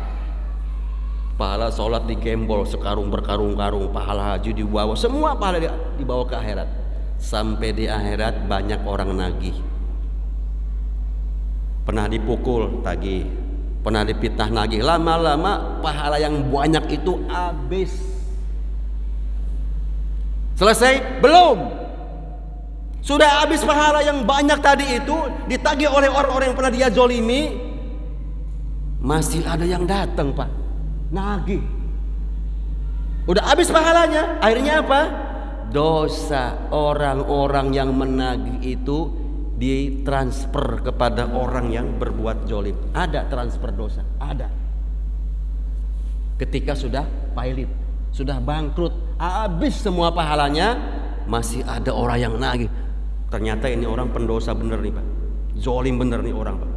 Pahala sholat digembol sekarung berkarung-karung, pahala haji dibawa, semua pahala dibawa ke akhirat. Sampai di akhirat banyak orang nagih. Pernah dipukul tagih, pernah dipitnah nagih, lama-lama pahala yang banyak itu habis. Selesai? Belum. Sudah habis pahala yang banyak tadi itu, ditagih oleh orang-orang yang pernah dia zolimi, masih ada yang datang Pak, nagih. Udah habis pahalanya, akhirnya apa? Dosa orang-orang yang menagih itu ditransfer kepada orang yang berbuat zolim. Ada transfer dosa, ada. Ketika sudah pailit, sudah bangkrut, habis semua pahalanya, masih ada orang yang nagih. Ternyata ini orang pendosa bener nih Pak, zolim bener nih orang Pak.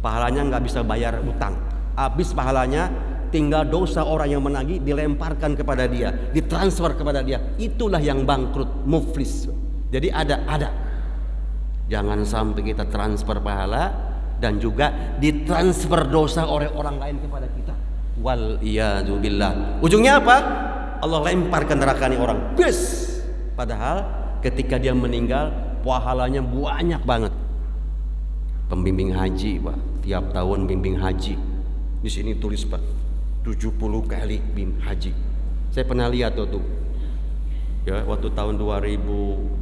Pahalanya nggak bisa bayar utang, habis pahalanya, tinggal dosa orang yang menagih dilemparkan kepada dia, ditransfer kepada dia. Itulah yang bangkrut, muflis. Jadi ada. Jangan sampai kita transfer pahala dan juga ditransfer dosa oleh orang lain kepada kita. Wal iyadu billah. Ujungnya apa? Allah lempar ke neraka nih orang. Bes. Padahal ketika dia meninggal pahalanya banyak banget. Pembimbing haji Pak, tiap tahun bimbing haji. Di sini tulis Pak, 70 kali bimbing haji. Saya pernah lihat tuh. Ya, waktu tahun 2020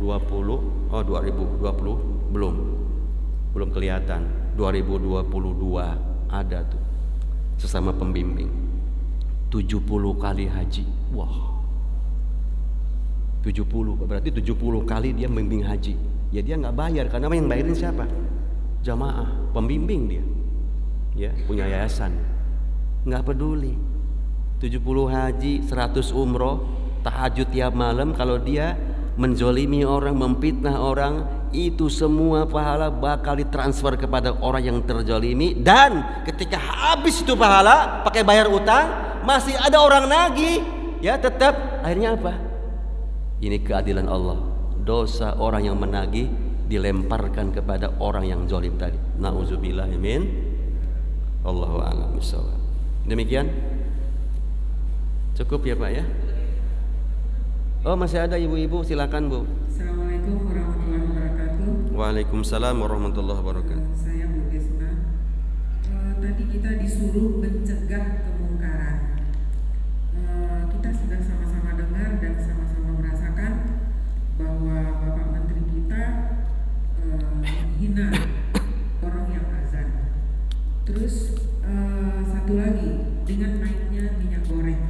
belum kelihatan. 2022 ada tuh sesama pembimbing 70 kali haji. Wah, 70 berarti 70 kali dia membimbing haji. Ya dia nggak bayar, karena yang bayarin siapa? Jamaah, pembimbing dia. Ya, punya yayasan. Nggak peduli. 70 haji, 100 umroh, tahajud tiap malam. Kalau dia menzolimi orang, memfitnah orang, itu semua pahala bakal ditransfer kepada orang yang terzolimi. Dan ketika habis itu pahala pakai bayar utang, masih ada orang nagih, ya tetap akhirnya apa? Ini keadilan Allah. Dosa orang yang menagih dilemparkan kepada orang yang zolim tadi. Nauzubillah min. Allahu a'lam bishawab. Demikian. Cukup ya Pak ya? Oh masih ada ibu-ibu, silakan Bu. Assalamualaikum warahmatullahi wabarakatuh. Waalaikumsalam warahmatullahi wabarakatuh. Saya Bu Desna. Tadi kita disuruh mencegah kemungkaran. Kita sudah sama-sama dengar dan sama-sama merasakan bahwa Bapak Menteri kita menghina orang yang azan. Terus satu lagi, dengan naiknya minyak goreng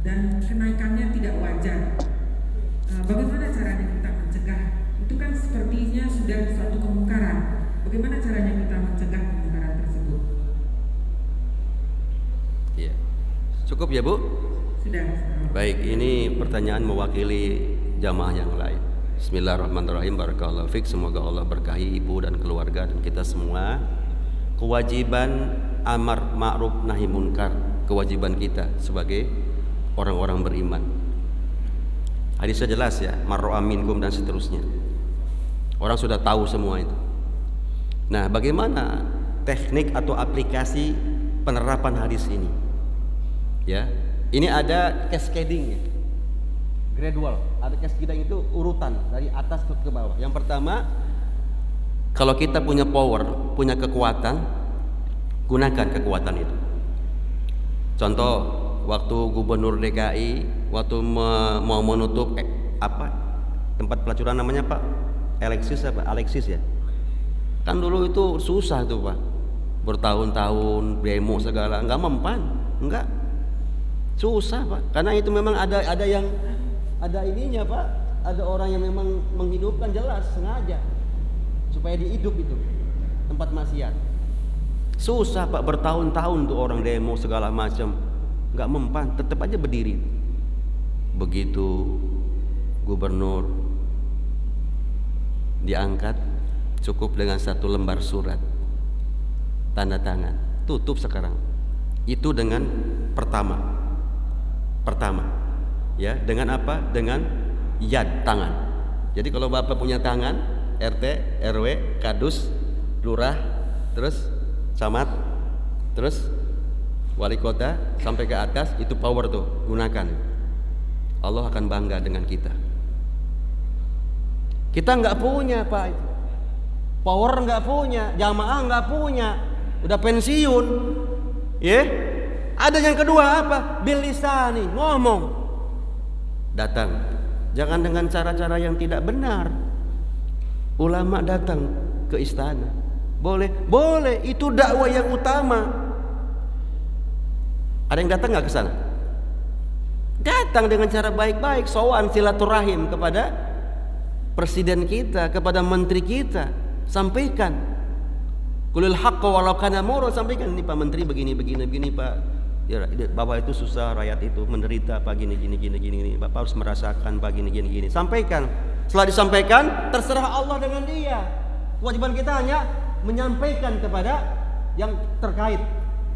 dan kenaikannya tidak wajar. Bagaimana caranya kita mencegah? Itu kan sepertinya sudah suatu kemungkaran. Bagaimana caranya kita mencegah kemungkaran tersebut? Iya. Cukup ya Bu? Sudah. Baik, ini pertanyaan mewakili jamaah yang lain. Bismillahirrahmanirrahim. Barakallahu fiik. Semoga Allah berkahi ibu dan keluarga dan kita semua. Kewajiban amar ma'ruf nahi munkar, kewajiban kita sebagai orang-orang beriman. Hadisnya jelas ya, marra minkum dan seterusnya. Orang sudah tahu semua itu. Nah, bagaimana teknik atau aplikasi penerapan hadis ini? Ya, ini ada cascading-nya. Gradual, ada cascading itu urutan dari atas ke bawah. Yang pertama, kalau kita punya power, punya kekuatan, gunakan kekuatan itu. Contoh, waktu Gubernur DKI waktu mau menutup tempat pelacuran namanya Pak Alexis ya. Kan dulu itu susah tuh Pak, bertahun-tahun demo segala, nggak mempan, nggak susah Pak, karena itu memang ada yang ada ininya Pak, ada orang yang memang menghidupkan jelas sengaja supaya dihidup itu tempat maksiat. Susah Pak, bertahun-tahun tuh orang demo segala macam, nggak mempan, tetap aja berdiri. Begitu gubernur diangkat, cukup dengan satu lembar surat, tanda tangan, tutup sekarang. Itu dengan pertama, ya, dengan apa? Dengan yad, tangan. Jadi kalau Bapak punya tangan, RT, RW, kadus, lurah, terus camat, terus wali kota sampai ke atas, itu power tuh, gunakan. Allah akan bangga dengan kita. Kita nggak punya Pak itu. Power nggak punya, jamaah nggak punya, udah pensiun, ya. Ada yang kedua apa? Bil lisani, ngomong, datang. Jangan dengan cara-cara yang tidak benar. Ulama datang ke istana, boleh, itu dakwah yang utama. Ada yang datang nggak ke sana? Datang dengan cara baik-baik, sowan silaturahim kepada presiden kita, kepada menteri kita. sampaikan. Qulil haqqa walau kana murra, sampaikan ini Pak Menteri begini Pak. Ya, bawah itu susah, rakyat itu menderita Pak, gini. Bapak harus merasakan Pak, gini. Sampaikan. Setelah disampaikan, terserah Allah dengan dia. Kewajiban kita hanya menyampaikan kepada yang terkait.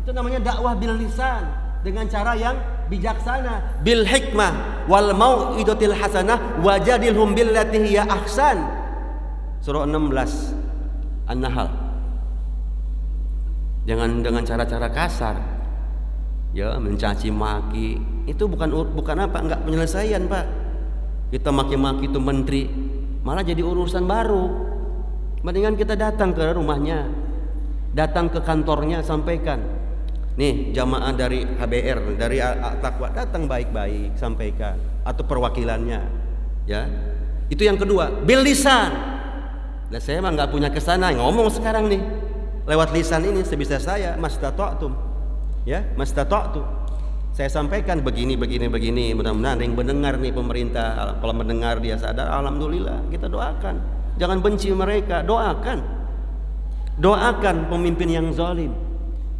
Itu namanya dakwah bil lisan, dengan cara yang bijaksana, bil hikmah wal mau'izatil hasanah wajadilhum billati hiya ahsan. Surah 16 An-Nahl. Jangan dengan cara-cara kasar. Ya, mencaci maki. Itu bukan apa? Enggak penyelesaian, Pak. Kita maki-maki itu menteri, malah jadi urusan baru. Mendingan kita datang ke rumahnya, datang ke kantornya, sampaikan. Nih, jamaah dari HBR, dari Taqwa, datang baik-baik, sampaikan. Atau perwakilannya, ya. Itu yang kedua, bil lisan. Nah, saya mah nggak punya kesana, ngomong sekarang nih lewat lisan ini sebisa saya, mastata'tum, ya, mastata'tu. Saya sampaikan begini. Mudah-mudahan yang mendengar nih pemerintah, kalau mendengar dia sadar, alhamdulillah, kita doakan. Jangan benci mereka, doakan pemimpin yang zalim.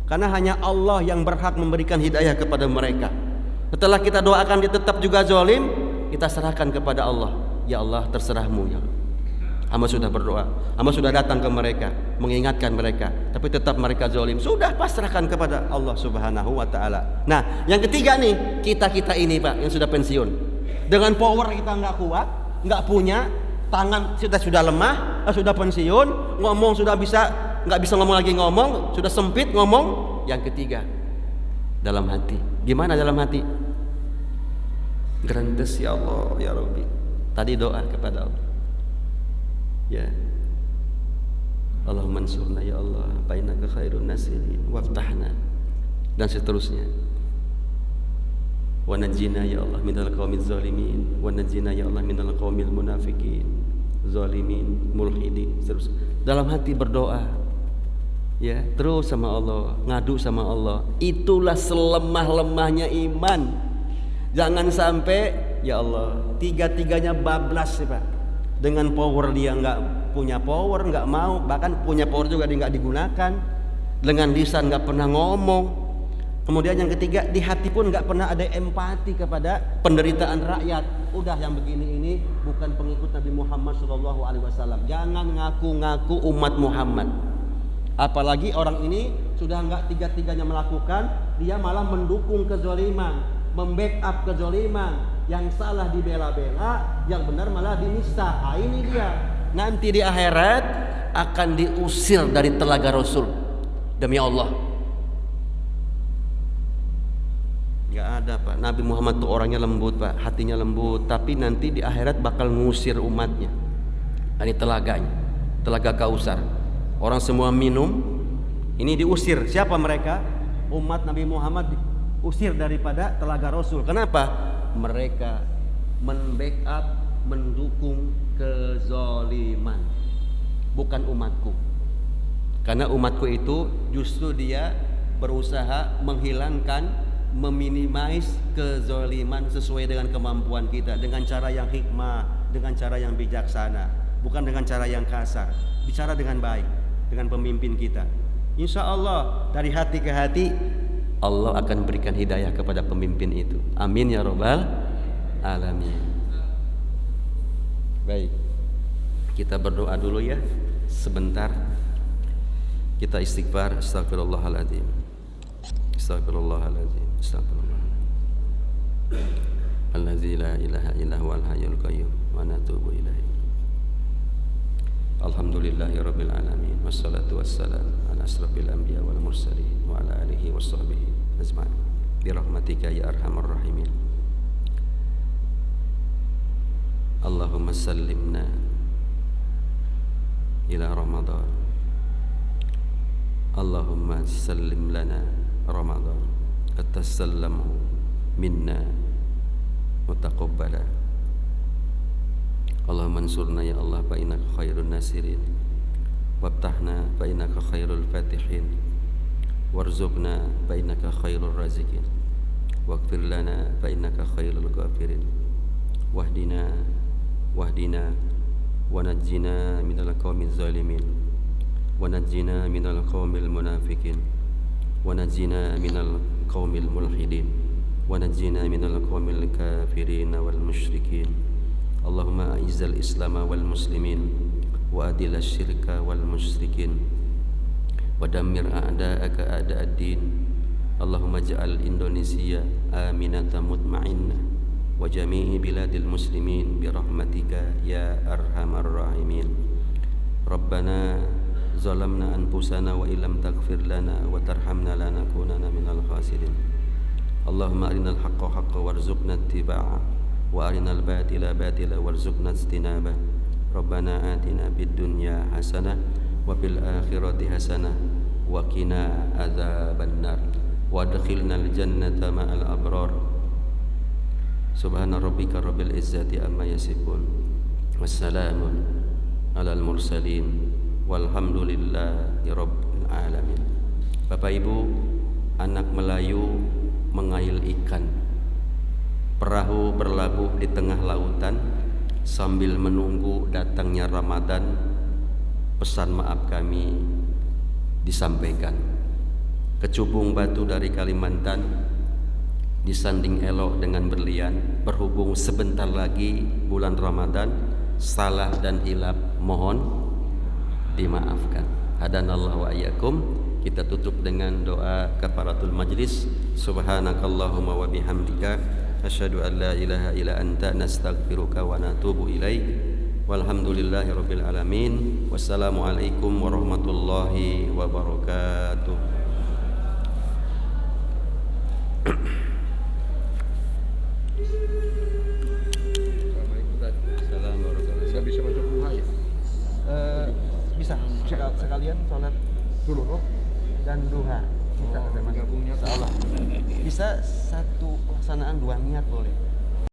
Karena hanya Allah yang berhak memberikan hidayah kepada mereka. Setelah kita doakan dia tetap juga zalim, kita serahkan kepada Allah. Ya Allah, terserahmu ya Allah. Hamba sudah berdoa, hamba sudah datang ke mereka, mengingatkan mereka, tapi tetap mereka zalim. Sudah pasrahkan kepada Allah Subhanahu wa taala. Nah, yang ketiga nih, kita ini Pak yang sudah pensiun. Dengan power kita nggak kuat, nggak punya, tangan kita sudah lemah, sudah pensiun, ngomong sudah nggak bisa ngomong lagi, sudah sempit ngomong. Yang ketiga, dalam hati. Gimana dalam hati? Grandes ya Allah ya Rabbi. Tadi doa kepada Allah. Ya, Allahumma ansurna ya Allah, bainaka khairun nasirin waftahna, dan seterusnya. Wa najjina ya Allah minal qaumil zalimin, wa najjina ya Allah minal qaumil munafiqin, zalimin, mulhidin, seterusnya. Dalam hati berdoa, ya, terus sama Allah, ngadu sama Allah. Itulah selemah-lemahnya iman. Jangan sampai ya Allah tiga-tiganya bablas ya Pak. Dengan power dia nggak punya power, nggak mau, bahkan punya power juga dia nggak digunakan. Dengan lisan nggak pernah ngomong. Kemudian yang ketiga, di hati pun nggak pernah ada empati kepada penderitaan rakyat. Udah yang begini ini bukan pengikut Nabi Muhammad SAW. Jangan ngaku-ngaku umat Muhammad. Apalagi orang ini sudah nggak tiga-tiganya melakukan, dia malah mendukung kezaliman, membackup kezaliman. Yang salah dibela-bela, yang benar malah dinista. Ini dia. Nanti di akhirat akan diusir dari telaga Rasul. Demi Allah. Gak ada Pak. Nabi Muhammad tuh orangnya lembut Pak, hatinya lembut. Tapi nanti di akhirat bakal ngusir umatnya. Ini telaganya, telaga Kausar. Orang semua minum, ini diusir. Siapa mereka? Umat Nabi Muhammad diusir daripada telaga Rasul. Kenapa? Mereka membackup, mendukung kezaliman, bukan umatku. Karena umatku itu justru dia berusaha menghilangkan, meminimais kezaliman sesuai dengan kemampuan kita, dengan cara yang hikmah, dengan cara yang bijaksana, bukan dengan cara yang kasar. Bicara dengan baik dengan pemimpin kita. Insya Allah dari hati ke hati Allah akan berikan hidayah kepada pemimpin itu. Amin ya rabbal alamin. Baik, kita berdoa dulu ya sebentar. Kita istighfar. Astagfirullahaladzim, Astagfirullahaladzim, Astagfirullahaladzim. Allazi la ilaha illa huwal hayyul qayyum wa natubu ilaihi. Alhamdulillahi rabbil alamin, wassalatu wassalamu ala asrafil anbiya wal mursalin wa ala alihi washabbihi ajma'in bi rahmatika ya arhamar rahimin. Allahumma sallimna ila Ramadan. Allahumma sallim lana Ramadan atasallamu minna mutaqabbala. Allahumma ansurna ya Allah fa innaka khairun nasirin waftahna fa innaka khairul fatihin warzuqna fa innaka khairur raziqin waghfir lana fa innaka khairul ghafirin wahdina ونجنا من القوم الظالمين ونجنا من القوم المنافقين ونجنا من القوم الملحدين ونجنا من القوم الكافرين والمشركين اللهم أعز الإسلام والمسلمين وأذل الشرك والمشركين ودمر أعداءك أعداء الدين اللهم اجعل إندونيسيا آمنة مطمئنة وجميع بلاد المسلمين برحمتك يا أرحم الراحمين ربنا ظلمنا أنفسنا وإن لم تغفر لنا وترحمنا لنكونن من الخاسرين اللهم أرنا الحق حقا وارزقنا اتباعه وأرنا الباطل باطلا وارزقنا اجتنابه ربنا آتنا في الدنيا حسنة وفي الآخرة حسنة وقنا عذاب النار وادخلنا الجنة مع الأبرار سبحان ربك رب العزة عما يصفون والسلام على المرسلين walhamdulillahi rabbil alamin. Bapak Ibu, anak Melayu mengail ikan. Perahu berlabuh di tengah lautan sambil menunggu datangnya Ramadan. Pesan maaf kami disampaikan. Kecubung batu dari Kalimantan disanding elok dengan berlian. Berhubung sebentar lagi bulan Ramadan, salah dan hilap mohon dimaafkan. Hadanallahu wa iyyakum. Kita tutup dengan doa kafaratul majlis. Subhanakallahumma wa bihamdika asyhadu an la ilaha illa anta nastaghfiruka wa natubu ilaik. Walhamdulillahi rabbil alamin. Wassalamualaikum warahmatullahi wabarakatuh. Saya bisa masuk duha ya? Bisa sekalian sholat suruh dan duha. Bisa gabungnya insya Allah. Bisa satu pelaksanaan dua niat boleh.